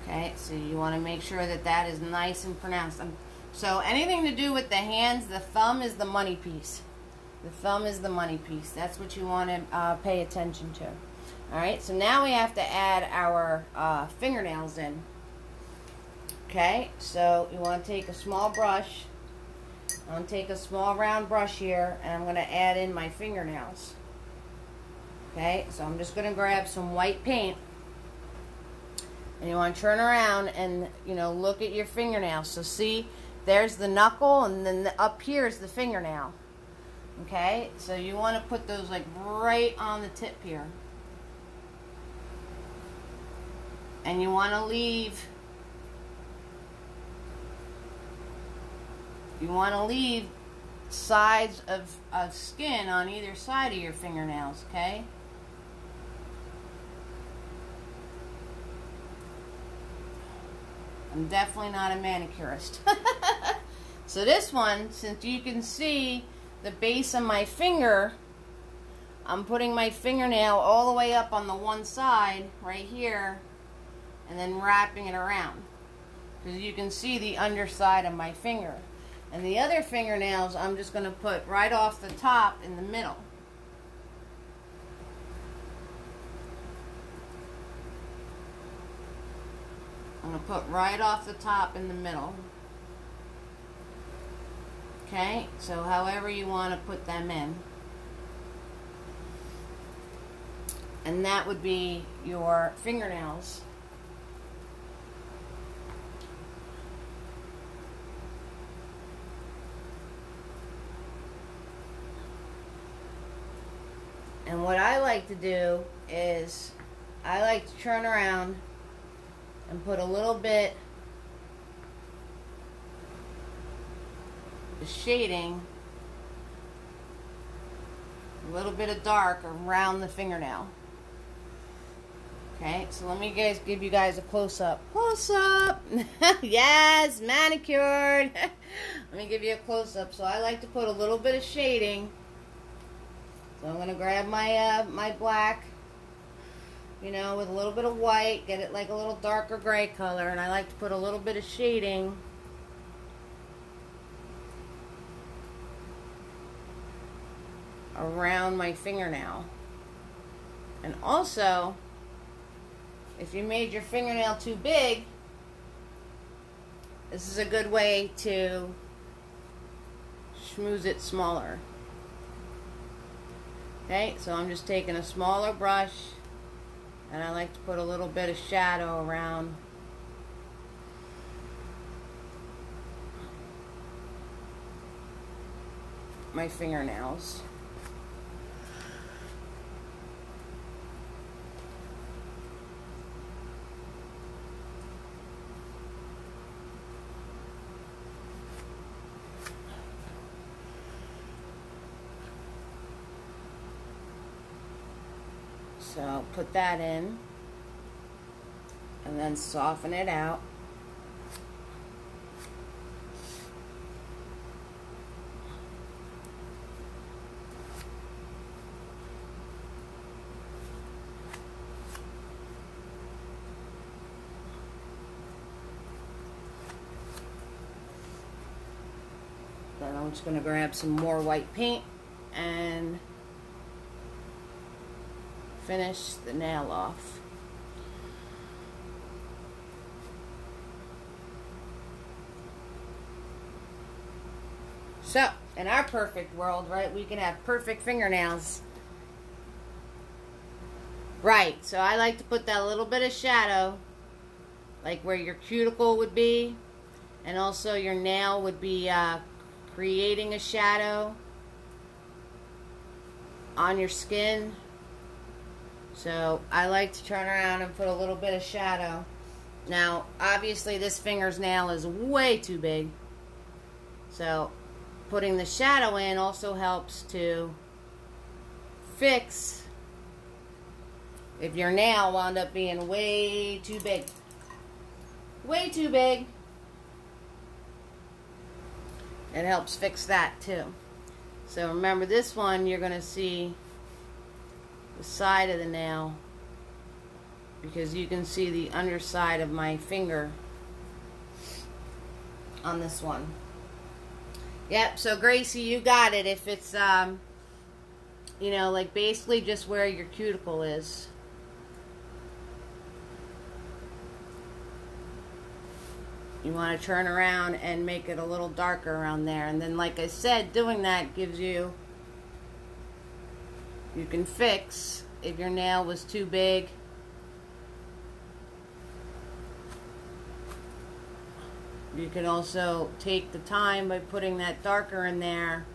Okay, so you want to make sure that that is nice and pronounced. So anything to do with the hands, the thumb is the money piece. The thumb is the money piece. That's what you want to pay attention to. Alright, so now we have to add our fingernails in. Okay, so you want to take a small brush. I'm going to take a small round brush here, and I'm going to add in my fingernails. Okay, so I'm just going to grab some white paint. And you want to turn around and, you know, look at your fingernails. So see, there's the knuckle, and then up here is the fingernail. Okay, so you want to put those like right on the tip here. And you want to leave sides of skin on either side of your fingernails, okay? I'm definitely not a manicurist. So this one, since you can see the base of my finger, I'm putting my fingernail all the way up on the one side right here and then wrapping it around, because you can see the underside of my finger. And the other fingernails I'm just going to put right off the top in the middle. I'm going to put right off the top in the middle. Okay, so however you want to put them in. And that would be your fingernails. And what I like to do is I like to turn around and put a little bit of shading, a little bit of dark around the fingernail. Okay, so let me give you guys a close-up. Close-up! Yes, manicured! Let me give you a close-up. So I like to put a little bit of shading. So I'm going to grab my my black, you know, with a little bit of white, get it like a little darker gray color, and I like to put a little bit of shading around my fingernail. And also, if you made your fingernail too big, this is a good way to schmooze it smaller. Okay, so I'm just taking a smaller brush, and I like to put a little bit of shadow around my fingernails. So put that in and then soften it out. Then I'm just going to grab some more white paint and finish the nail off. So, in our perfect world, right, we can have perfect fingernails. Right, so I like to put that little bit of shadow, like where your cuticle would be, and also your nail would be creating a shadow on your skin. So I like to turn around and put a little bit of shadow. Now, obviously this finger's nail is way too big, so putting the shadow in also helps to fix if your nail wound up being way too big. Way too big. It helps fix that too. So remember, this one you're going to see the side of the nail, because you can see the underside of my finger on this one. Yep, so Gracie, you got it. If it's, you know, like basically just where your cuticle is. You want to turn around and make it a little darker around there. And then, like I said, doing that gives you, you can fix if your nail was too big. You can also take the time by putting that darker in there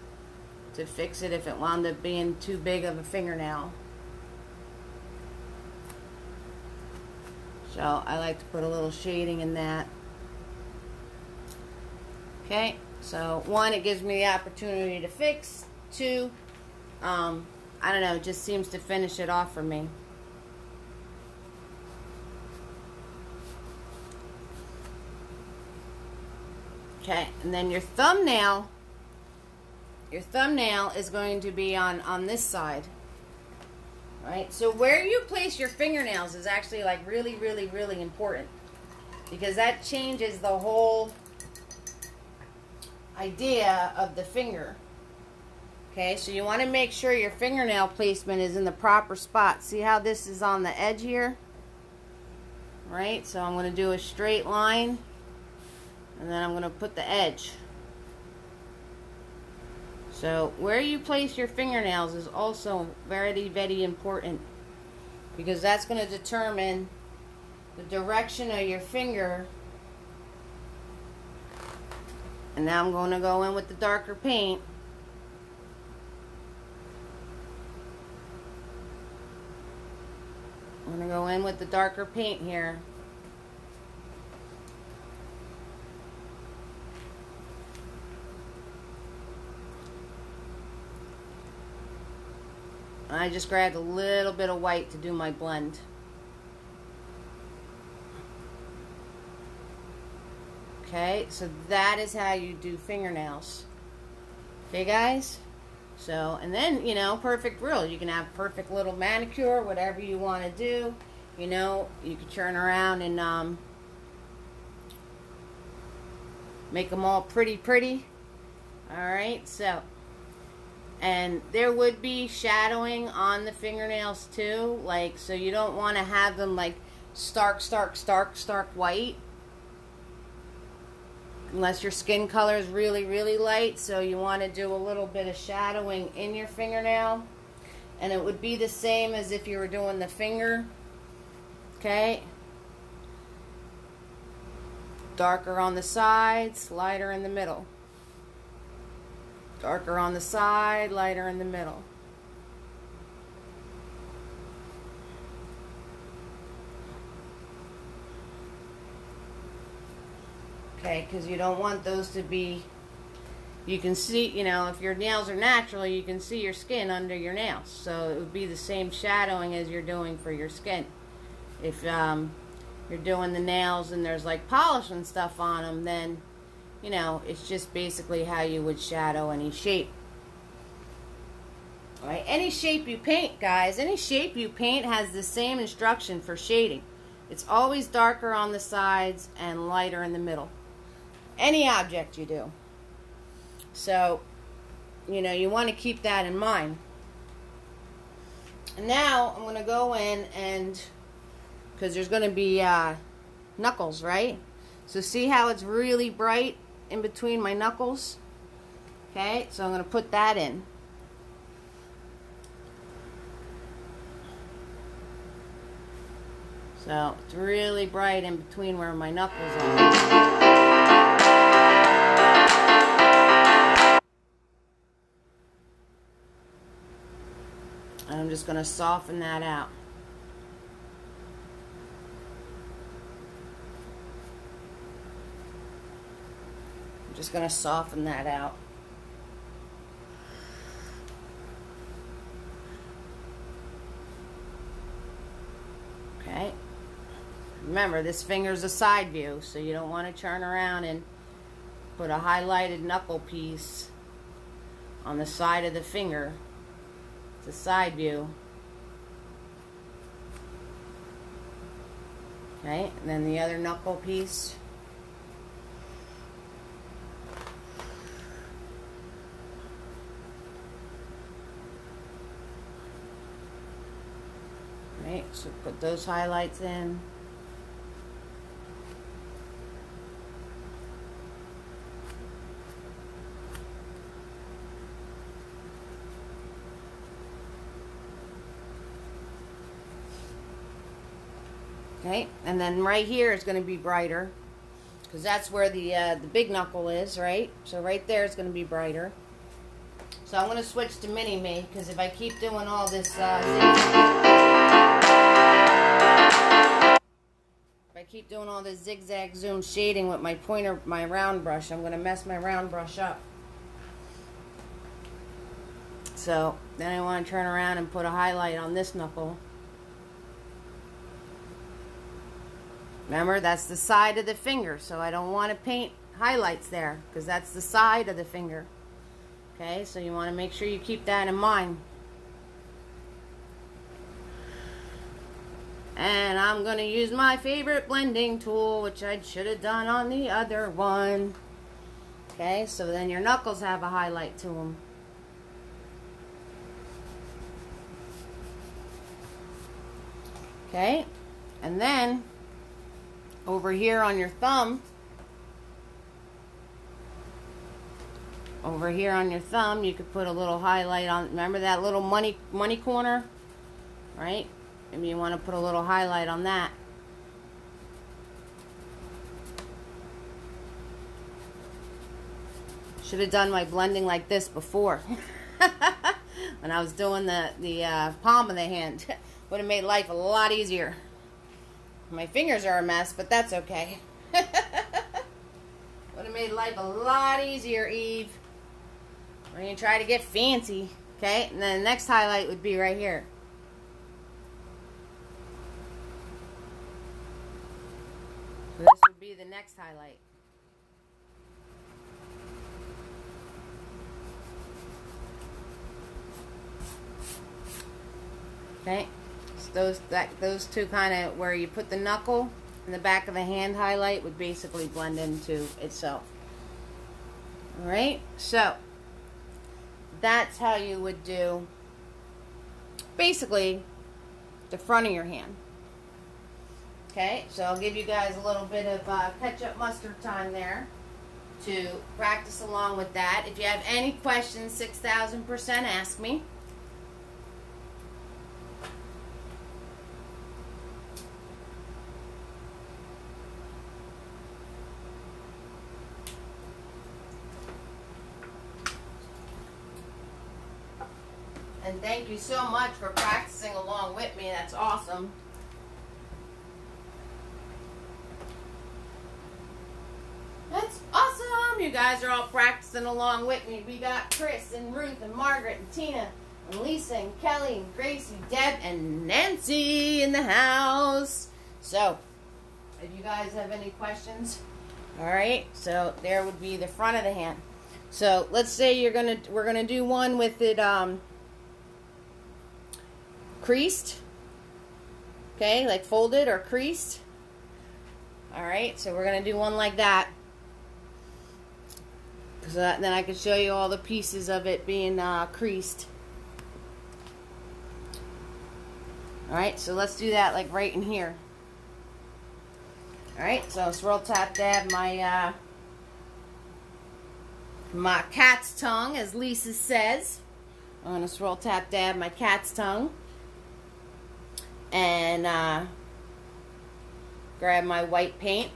to fix it if it wound up being too big of a fingernail. So I like to put a little shading in that. Okay, so one, it gives me the opportunity to fix. Two, I don't know, it just seems to finish it off for me. Okay, and then your thumbnail is going to be on this side. Right? So where you place your fingernails is actually like really, really, really important, because that changes the whole idea of the finger. Okay, so you want to make sure your fingernail placement is in the proper spot. See how this is on the edge here? Right? So I'm going to do a straight line, and then I'm going to put the edge. So where you place your fingernails is also very, very important, because that's going to determine the direction of your finger. And now I'm going to go in with the darker paint. I'm going to go in with the darker paint here. I just grabbed a little bit of white to do my blend. Okay, so that is how you do fingernails. Okay, guys? So, and then, you know, perfect rule. You can have perfect little manicure, whatever you want to do. You know, you can turn around and make them all pretty, pretty. Alright, so. And there would be shadowing on the fingernails too. Like, so you don't want to have them like stark white. Unless your skin color is really, really light. So you want to do a little bit of shadowing in your fingernail. And it would be the same as if you were doing the finger. Okay. Darker on the sides, lighter in the middle. Darker on the side, lighter in the middle. Okay, because you don't want those to be, you can see, you know, if your nails are natural, you can see your skin under your nails. So it would be the same shadowing as you're doing for your skin. If you're doing the nails and there's like polish and stuff on them, then, you know, it's just basically how you would shadow any shape. Alright, any shape you paint, guys, any shape you paint has the same instruction for shading. It's always darker on the sides and lighter in the middle. Any object you do. So, you know, you want to keep that in mind. And now I'm going to go in and, because there's going to be knuckles, right? So see how it's really bright in between my knuckles? Okay, so I'm going to put that in. So it's really bright in between where my knuckles are. And I'm just going to soften that out. I'm just going to soften that out. Okay. Remember, this finger's a side view, so you don't want to turn around and put a highlighted knuckle piece on the side of the finger. It's a side view. Okay, and then the other knuckle piece. Right, so put those highlights in. Okay, and then right here is going to be brighter, because that's where the big knuckle is, right? So right there is going to be brighter. So I'm going to switch to Mini-Me, because if I keep doing all this zigzag zoom shading with my pointer, my round brush, I'm going to mess my round brush up. So then I want to turn around and put a highlight on this knuckle. Remember, that's the side of the finger, so I don't want to paint highlights there, because that's the side of the finger. Okay, so you want to make sure you keep that in mind. And I'm going to use my favorite blending tool, which I should have done on the other one. Okay, so then your knuckles have a highlight to them. Okay, and then over here on your thumb, you could put a little highlight on. Remember that little money corner, right? Maybe you want to put a little highlight on that. Should have done my blending like this before. When I was doing the palm of the hand. Would have made life a lot easier. My fingers are a mess, but that's okay. Would have made life a lot easier, Eve. When you try to get fancy. Okay, and then the next highlight would be right here. So this would be the next highlight. Okay, so those two kind of where you put the knuckle and the back of the hand highlight would basically blend into itself. All right, so that's how you would do basically the front of your hand. Okay, so I'll give you guys a little bit of ketchup mustard time there to practice along with that. If you have any questions, 6,000% ask me. And thank you so much for practicing along with me. That's awesome. That's awesome. You guys are all practicing along with me. We got Chris and Ruth and Margaret and Tina and Lisa and Kelly and Gracie, Deb and Nancy in the house. So, if you guys have any questions, all right. So there would be the front of the hand. So let's say we're gonna do one with it creased, okay, like folded or creased. All right, so we're gonna do one like that, because then I can show you all the pieces of it being creased. Alright, so let's do that like right in here. Alright, so swirl, tap, dab my my cat's tongue, as Lisa says. I'm going to swirl, tap, dab my cat's tongue. And grab my white paint.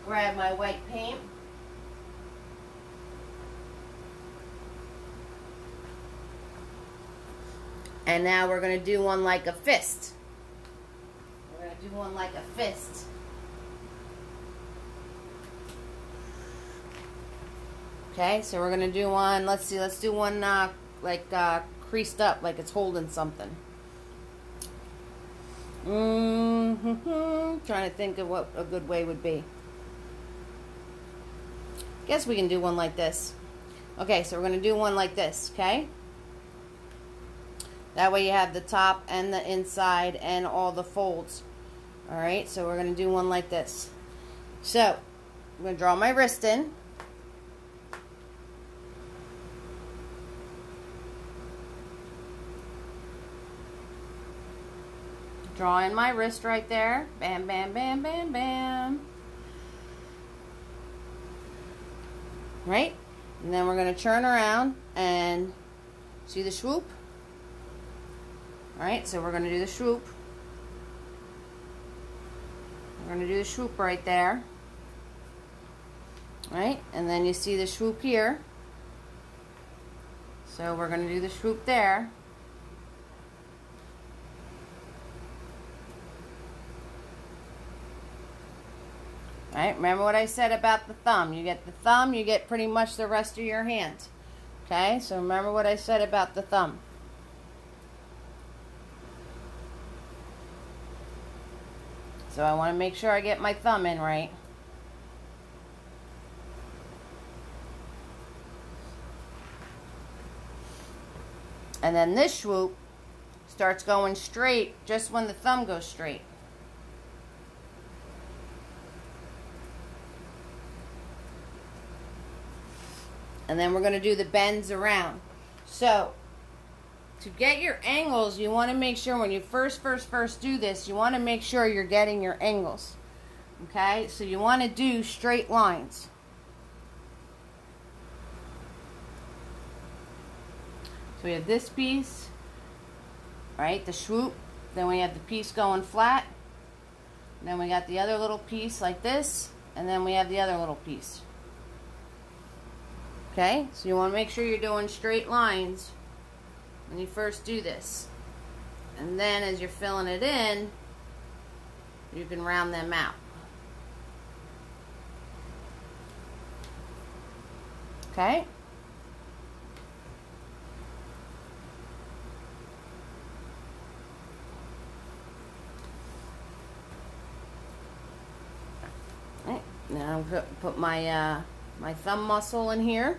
Grab my white paint. And now we're going to do one like a fist. We're going to do one like a fist. Okay, so we're going to do one, let's see, let's do one like creased up, like it's holding something. Trying to think of what a good way would be. Guess we can do one like this. Okay, so we're going to do one like this, okay? That way you have the top and the inside and all the folds. Alright, so we're going to do one like this. So, I'm going to draw my wrist in. Draw in my wrist right there. Bam, bam, bam, bam, bam. Right? And then we're going to turn around and see the swoop? Alright, so we're going to do the swoop. We're going to do the swoop right there. Right? And then you see the swoop here. So we're going to do the swoop there. Alright, remember what I said about the thumb. You get the thumb, you get pretty much the rest of your hand. Okay, so remember what I said about the thumb. So I want to make sure I get my thumb in right. And then this swoop starts going straight just when the thumb goes straight. And then we're going to do the bends around. So, to get your angles, you want to make sure when you first do this, you want to make sure you're getting your angles. Okay? So you want to do straight lines. So we have this piece, right, the swoop. Then we have the piece going flat. Then we got the other little piece like this. And then we have the other little piece. Okay, so you want to make sure you're doing straight lines when you first do this. And then as you're filling it in, you can round them out. Okay? Alright, now I'm going to put my my thumb muscle in here.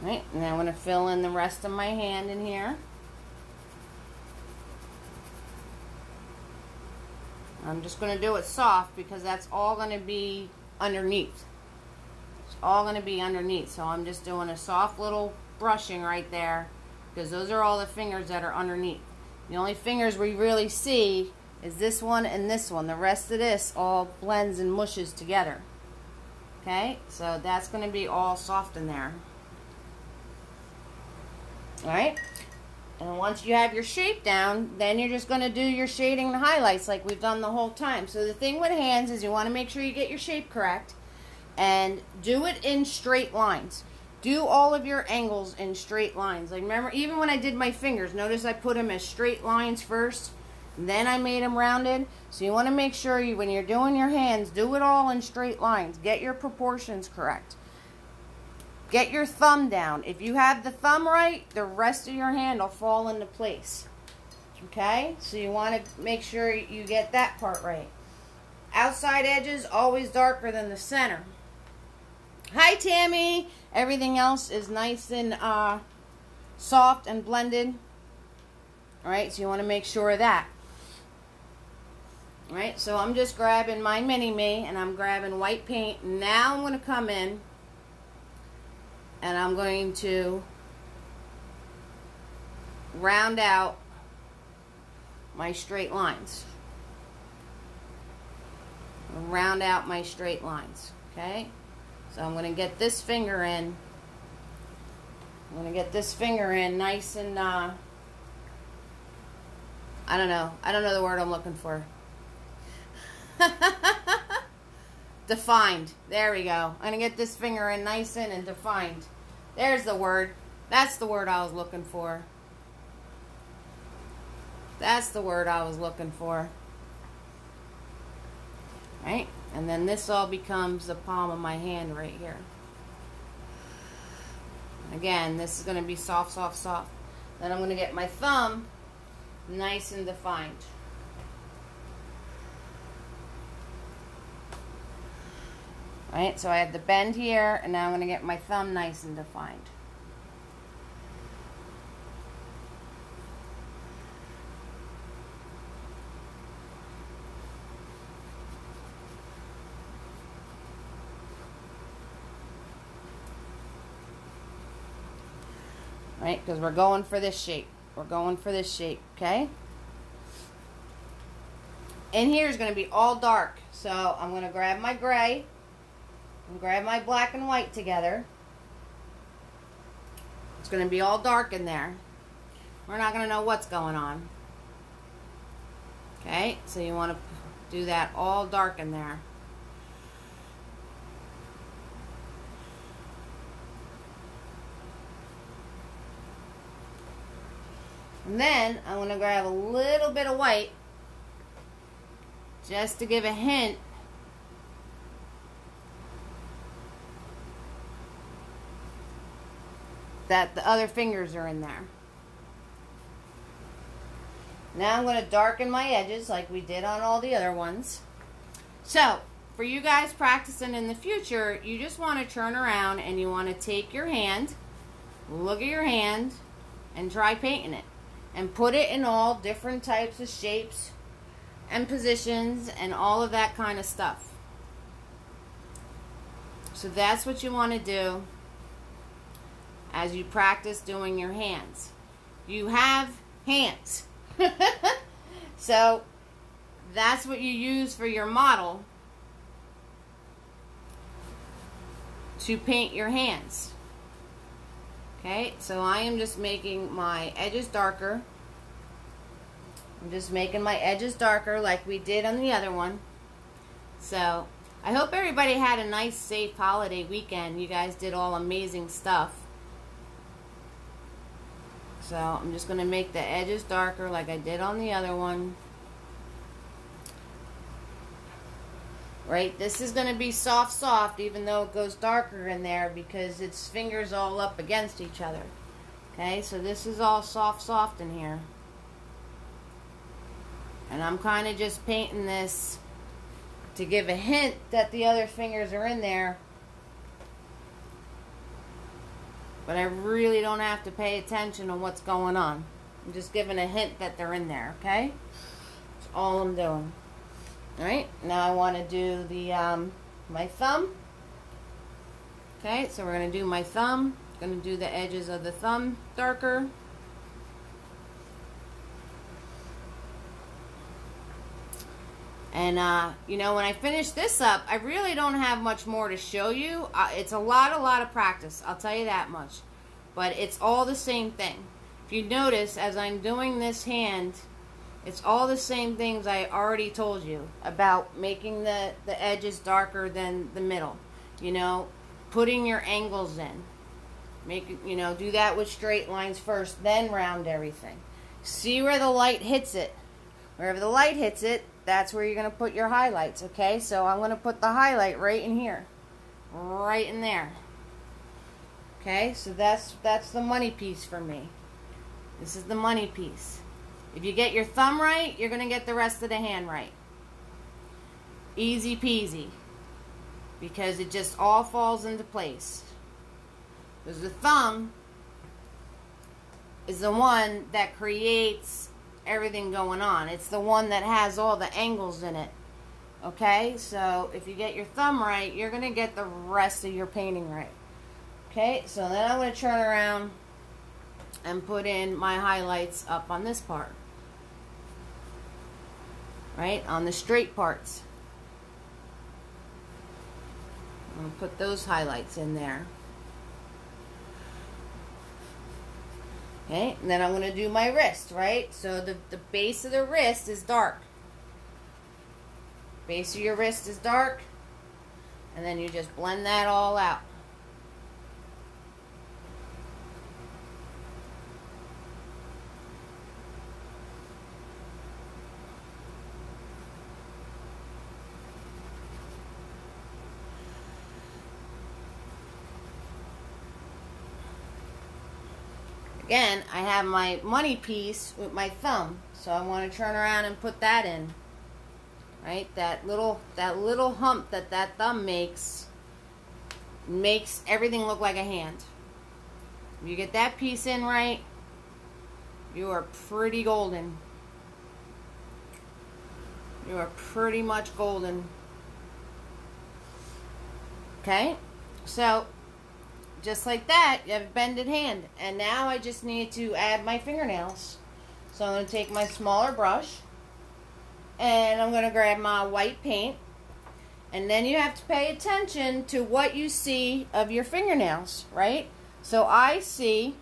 Right, and then I'm going to fill in the rest of my hand in here. I'm just going to do it soft because that's all going to be underneath. It's all going to be underneath. So I'm just doing a soft little brushing right there because those are all the fingers that are underneath. The only fingers we really see is this one and this one. The rest of this all blends and mushes together. Okay, so that's going to be all soft in there. Alright, and once you have your shape down, then you're just going to do your shading and highlights like we've done the whole time. So the thing with hands is you want to make sure you get your shape correct and do it in straight lines. Do all of your angles in straight lines. Like remember, even when I did my fingers, notice I put them as straight lines first, then I made them rounded. So you want to make sure you, when you're doing your hands, do it all in straight lines. Get your proportions correct. Get your thumb down. If you have the thumb right, the rest of your hand will fall into place. Okay? So you want to make sure you get that part right. Outside edges always darker than the center. Hi, Tammy. Everything else is nice and soft and blended. Alright, so you want to make sure of that. Alright, so I'm just grabbing my Mini-Me and I'm grabbing white paint. Now I'm going to come in and I'm going to round out my straight lines. Round out my straight lines. Okay? So I'm going to get this finger in. I'm going to get this finger in nice and, I don't know the word I'm looking for. Defined. There we go. I'm going to get this finger in nice and defined. There's the word. That's the word I was looking for. That's the word I was looking for. Right? And then this all becomes the palm of my hand right here. Again, this is going to be soft, soft, soft. Then I'm going to get my thumb nice and defined. Right? So I have the bend here, and now I'm going to get my thumb nice and defined. Right? Because we're going for this shape. We're going for this shape, okay? In here is going to be all dark. So I'm going to grab my gray and grab my black and white together. It's going to be all dark in there. We're not going to know what's going on. Okay? So you want to do that all dark in there. And then I'm going to grab a little bit of white just to give a hint that the other fingers are in there. Now I'm going to darken my edges like we did on all the other ones. So, for you guys practicing in the future, you just want to turn around and you want to take your hand, look at your hand, and try painting it. And put it in all different types of shapes and positions and all of that kind of stuff. So that's what you want to do as you practice doing your hands. You have hands. So that's what you use for your model to paint your hands. Okay, so I am just making my edges darker. I'm just making my edges darker like we did on the other one. So, I hope everybody had a nice, safe holiday weekend. You guys did all amazing stuff. So, I'm just going to make the edges darker like I did on the other one. Right, this is going to be soft, soft, even though it goes darker in there because its fingers all up against each other. Okay, so this is all soft, soft in here. And I'm kind of just painting this to give a hint that the other fingers are in there. But I really don't have to pay attention to what's going on. I'm just giving a hint that they're in there, okay? That's all I'm doing. Alright, now I want to do the my thumb. Okay, so we're going to do my thumb. Going to do the edges of the thumb darker. And, you know, when I finish this up, I really don't have much more to show you. It's a lot of practice, I'll tell you that much. But it's all the same thing. If you notice, as I'm doing this hand, it's all the same things I already told you about making the edges darker than the middle. You know, putting your angles in. You know, do that with straight lines first, then round everything. See where the light hits it. Wherever the light hits it, that's where you're going to put your highlights, okay? So I'm going to put the highlight right in here. Right in there. Okay, so that's the money piece for me. This is the money piece. If you get your thumb right, you're going to get the rest of the hand right. Easy peasy. Because it just all falls into place. Because the thumb is the one that creates everything going on. It's the one that has all the angles in it. Okay, so if you get your thumb right, you're going to get the rest of your painting right. Okay, so then I'm going to turn around and put in my highlights up on this part. Right, on the straight parts. I'm going to put those highlights in there. Okay, and then I'm going to do my wrist, right? So the base of the wrist is dark. Base of your wrist is dark. And then you just blend that all out. Again, I have my money piece with my thumb, so I want to turn around and put that in. Right, that little hump that thumb makes everything look like a hand. If you get that piece in right, you are pretty golden. You are pretty much golden. Okay, so just like that, you have a bended hand. And now I just need to add my fingernails. So I'm going to take my smaller brush, and I'm going to grab my white paint. And then you have to pay attention to what you see of your fingernails, right? So I see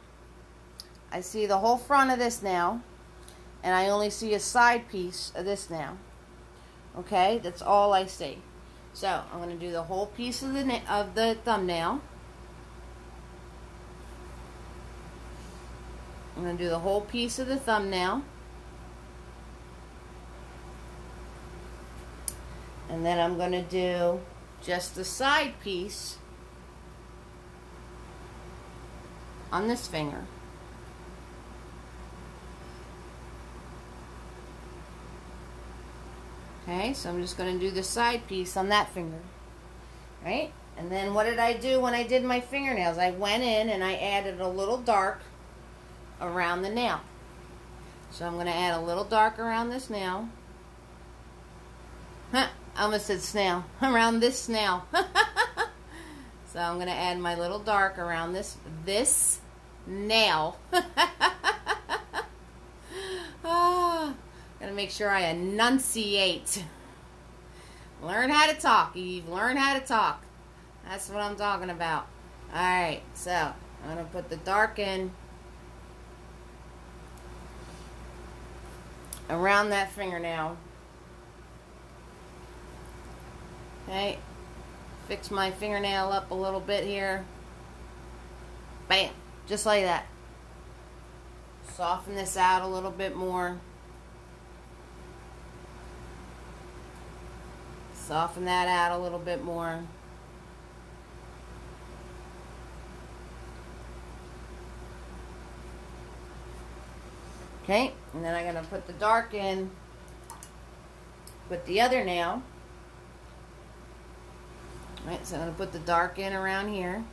the whole front of this nail, and I only see a side piece of this nail. Okay, that's all I see. So I'm going to do the whole piece of the thumbnail. I'm going to do the whole piece of the thumbnail. And then I'm going to do just the side piece on this finger. Okay, so I'm just going to do the side piece on that finger. Right? And then what did I do when I did my fingernails? I went in and I added a little dark around the nail. So I'm going to add a little dark around this nail. I almost said snail. Around this snail. So I'm going to add my little dark around this nail. Oh, gotta make sure I enunciate. Learn how to talk, Eve. Learn how to talk. That's what I'm talking about. Alright, so I'm going to put the dark in around that fingernail. Okay, fix my fingernail up a little bit here. Bam, just like that. Soften this out a little bit more. Soften that out a little bit more. Okay, and then I'm going to put the dark in with the other nail. Alright, so I'm going to put the dark in around here.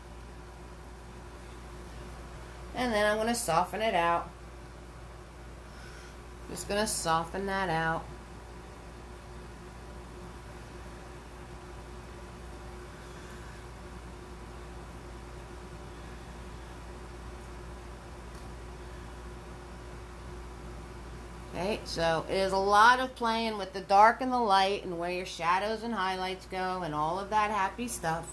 And then I'm going to soften it out. Just going to soften that out. Okay, so it is a lot of playing with the dark and the light and where your shadows and highlights go and all of that happy stuff.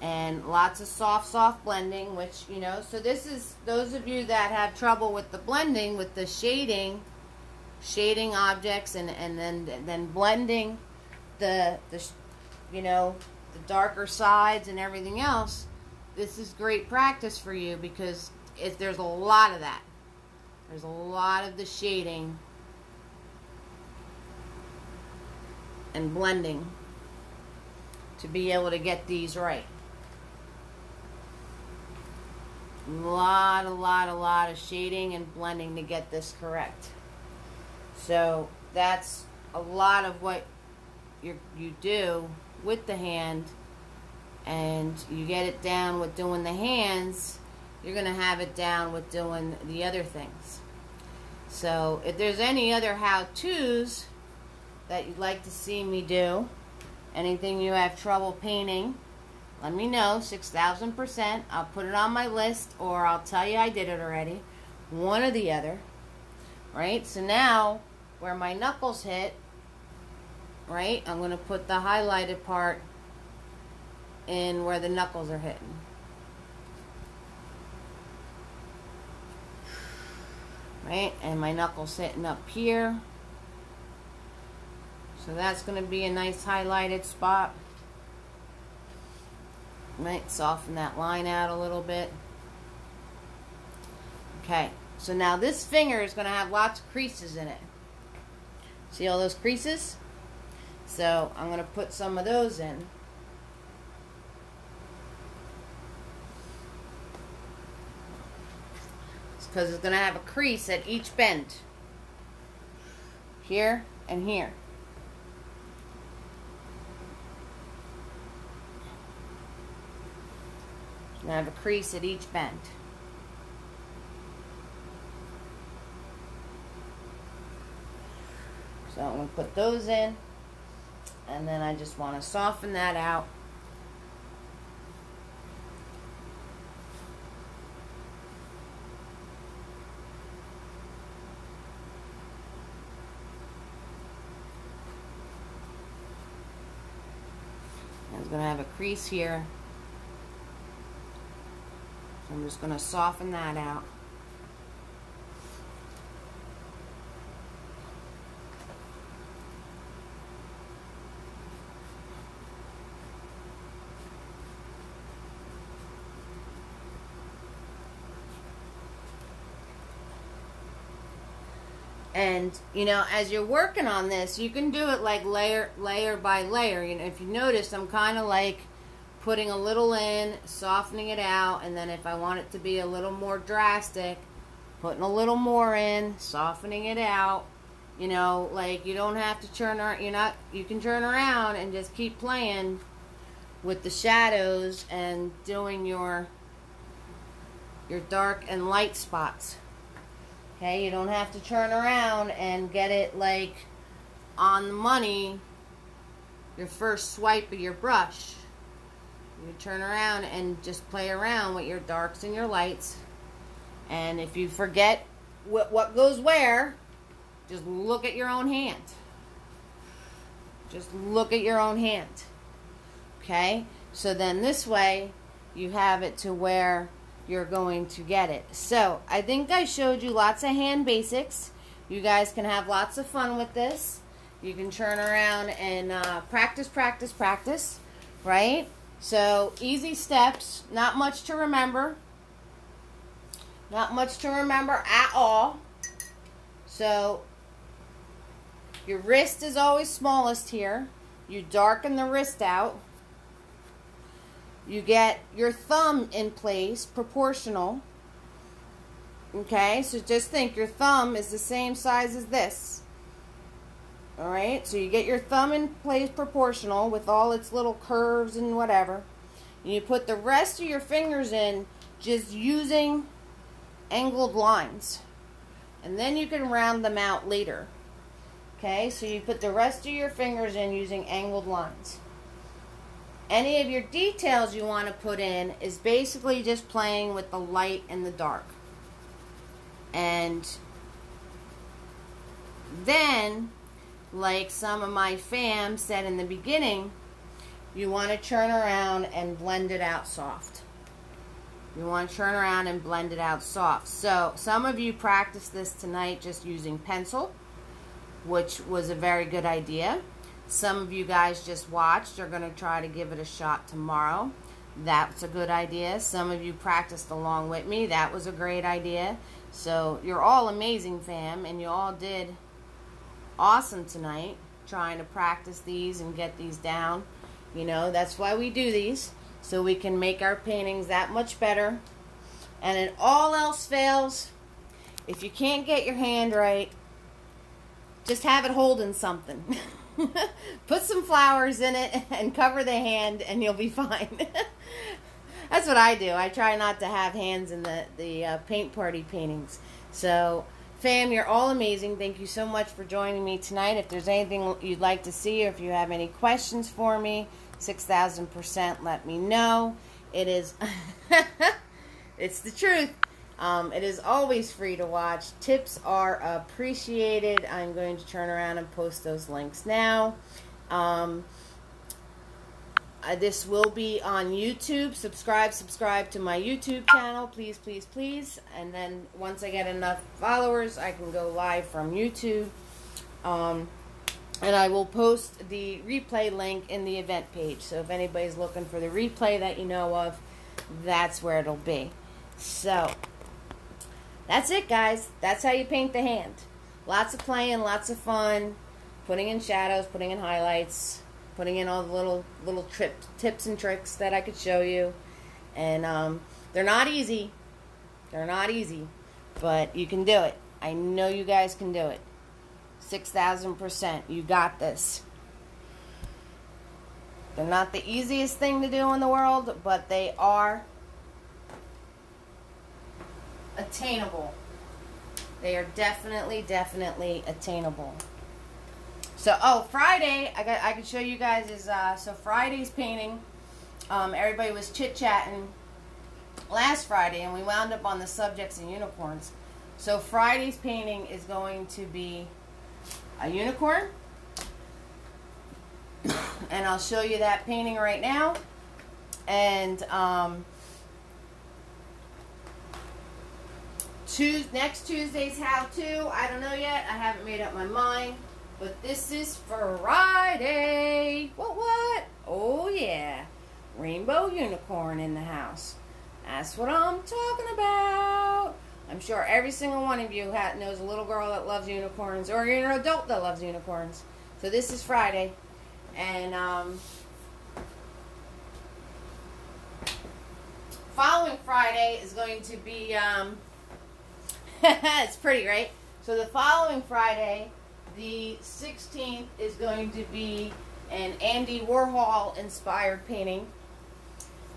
And lots of soft blending, which, you know, so this is those of you that have trouble with the blending, with the shading objects and then blending the you know, the darker sides and everything else. This is great practice for you because there's a lot of that. There's a lot of the shading and blending to be able to get these right. A lot of shading and blending to get this correct. So that's a lot of what you do with the hand, and you get it down with doing the hands, you're going to have it down with doing the other things. So if there's any other how-tos that you'd like to see me do, anything you have trouble painting, let me know. 6,000%. I'll put it on my list, or I'll tell you I did it already. One or the other. Right? So now, where my knuckles hit, right, I'm going to put the highlighted part in where the knuckles are hitting. Right? And my knuckles sitting up here. So that's going to be a nice highlighted spot. Right? Soften that line out a little bit. Okay. So now this finger is going to have lots of creases in it. See all those creases? So I'm going to put some of those in. Because it's going to have a crease at each bend. Here and here. It's going to have a crease at each bend. So I'm going to put those in. And then I just want to soften that out. It's going to have a crease here. So I'm just going to soften that out. And, you know, as you're working on this, you can do it like layer by layer. You know, if you notice, I'm kind of like putting a little in, softening it out, and then if I want it to be a little more drastic, putting a little more in, softening it out. You know, like you don't have to turn around. You can turn around and just keep playing with the shadows and doing your dark and light spots. Okay, you don't have to turn around and get it like on the money your first swipe of your brush. You turn around and just play around with your darks and your lights. And if you forget what goes where, just look at your own hand. Just look at your own hand. Okay, so then this way you have it to where you're going to get it. So I think I showed you lots of hand basics. You guys can have lots of fun with this. You can turn around and practice, right? So easy steps, not much to remember. Not much to remember at all. So your wrist is always smallest here. You darken the wrist out. You get your thumb in place, proportional. Okay, so just think your thumb is the same size as this. Alright, so you get your thumb in place proportional with all its little curves and whatever. And you put the rest of your fingers in just using angled lines. And then you can round them out later. Okay, so you put the rest of your fingers in using angled lines. Any of your details you want to put in is basically just playing with the light and the dark. And then, like some of my fam said in the beginning, you want to turn around and blend it out soft. You want to turn around and blend it out soft. So some of you practiced this tonight just using pencil, which was a very good idea. Some of you guys just watched are going to try to give it a shot tomorrow. That's a good idea. Some of you practiced along with me. That was a great idea. So you're all amazing, fam, and you all did awesome tonight trying to practice these and get these down. You know, that's why we do these, so we can make our paintings that much better. And if all else fails, if you can't get your hand right, just have it holding something. Put some flowers in it and cover the hand and you'll be fine. That's what I do. I try not to have hands in the paint party paintings. So Fam, you're all amazing. Thank you so much for joining me tonight. If there's anything you'd like to see, or if you have any questions for me, 6,000%, let me know. It is, it's the truth. It is always free to watch. Tips are appreciated. I'm going to turn around and post those links now. This will be on YouTube. Subscribe to my YouTube channel, please, please, please. And then once I get enough followers, I can go live from YouTube. And I will post the replay link in the event page. So if anybody's looking for the replay that you know of, that's where it'll be. So that's it, guys. That's how you paint the hand. Lots of playing, lots of fun, putting in shadows, putting in highlights, putting in all the little tips and tricks that I could show you. And they're not easy. They're not easy. But you can do it. I know you guys can do it. 6,000%. You got this. They're not the easiest thing to do in the world, but they are attainable. They are definitely attainable. So, Friday, I could show you guys is, so Friday's painting, everybody was chit-chatting last Friday, and we wound up on the subjects and unicorns. So Friday's painting is going to be a unicorn, and I'll show you that painting right now. And, next Tuesday's how-to, I don't know yet, I haven't made up my mind. But this is Friday. What? Oh, yeah. Rainbow unicorn in the house. That's what I'm talking about. I'm sure every single one of you knows a little girl that loves unicorns, or you're an adult that loves unicorns. So this is Friday. And following Friday is going to be, it's pretty, right? So the following Friday, the 16th, is going to be an Andy Warhol inspired painting.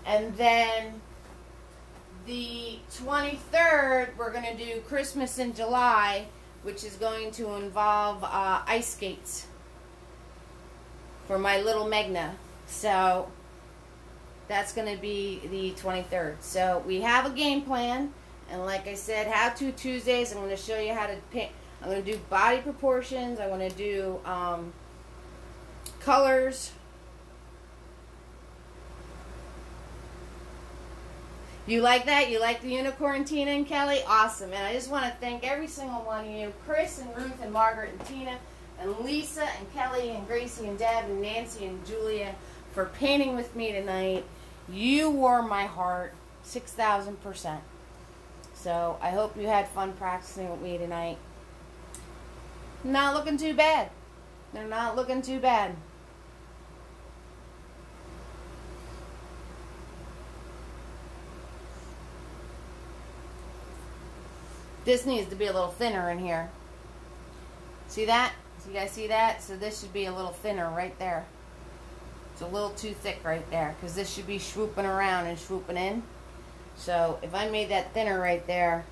And then the 23rd, we're going to do Christmas in July, which is going to involve ice skates for my little Megna. So that's going to be the 23rd. So we have a game plan. And like I said, How-To Tuesdays, I'm going to show you how to paint. I'm going to do body proportions. I want to do colors. You like that? You like the unicorn, Tina and Kelly? Awesome. And I just want to thank every single one of you, Chris and Ruth and Margaret and Tina and Lisa and Kelly and Gracie and Deb and Nancy and Julia, for painting with me tonight. You warm my heart 6,000%. So I hope you had fun practicing with me tonight. Not looking too bad. They're not looking too bad. This needs to be a little thinner in here. See that? So you guys see that? So this should be a little thinner right there. It's a little too thick right there, because this should be swooping around and swooping in. So if I made that thinner right there,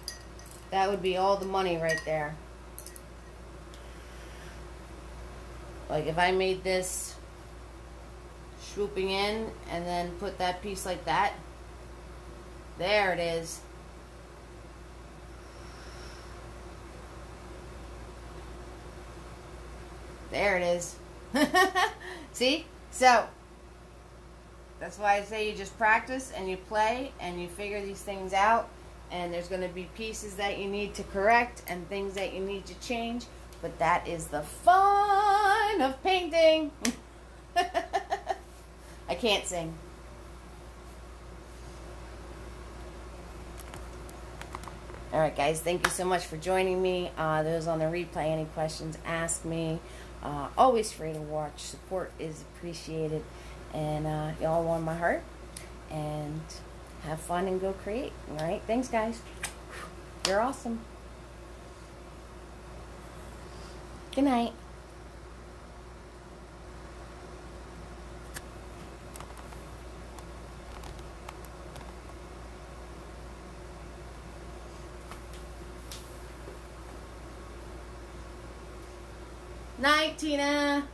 that would be all the money right there. Like if I made this swooping in and then put that piece like that, there it is. There it is. See? So that's why I say you just practice and you play and you figure these things out, and there's going to be pieces that you need to correct and things that you need to change, but that is the fun of painting. I can't sing. Alright guys, thank you so much for joining me. Those on the replay, any questions, ask me. Always free to watch. Support is appreciated. And y'all warm my heart. And have fun and go create. Alright, thanks guys. You're awesome. Good night. Night, Tina.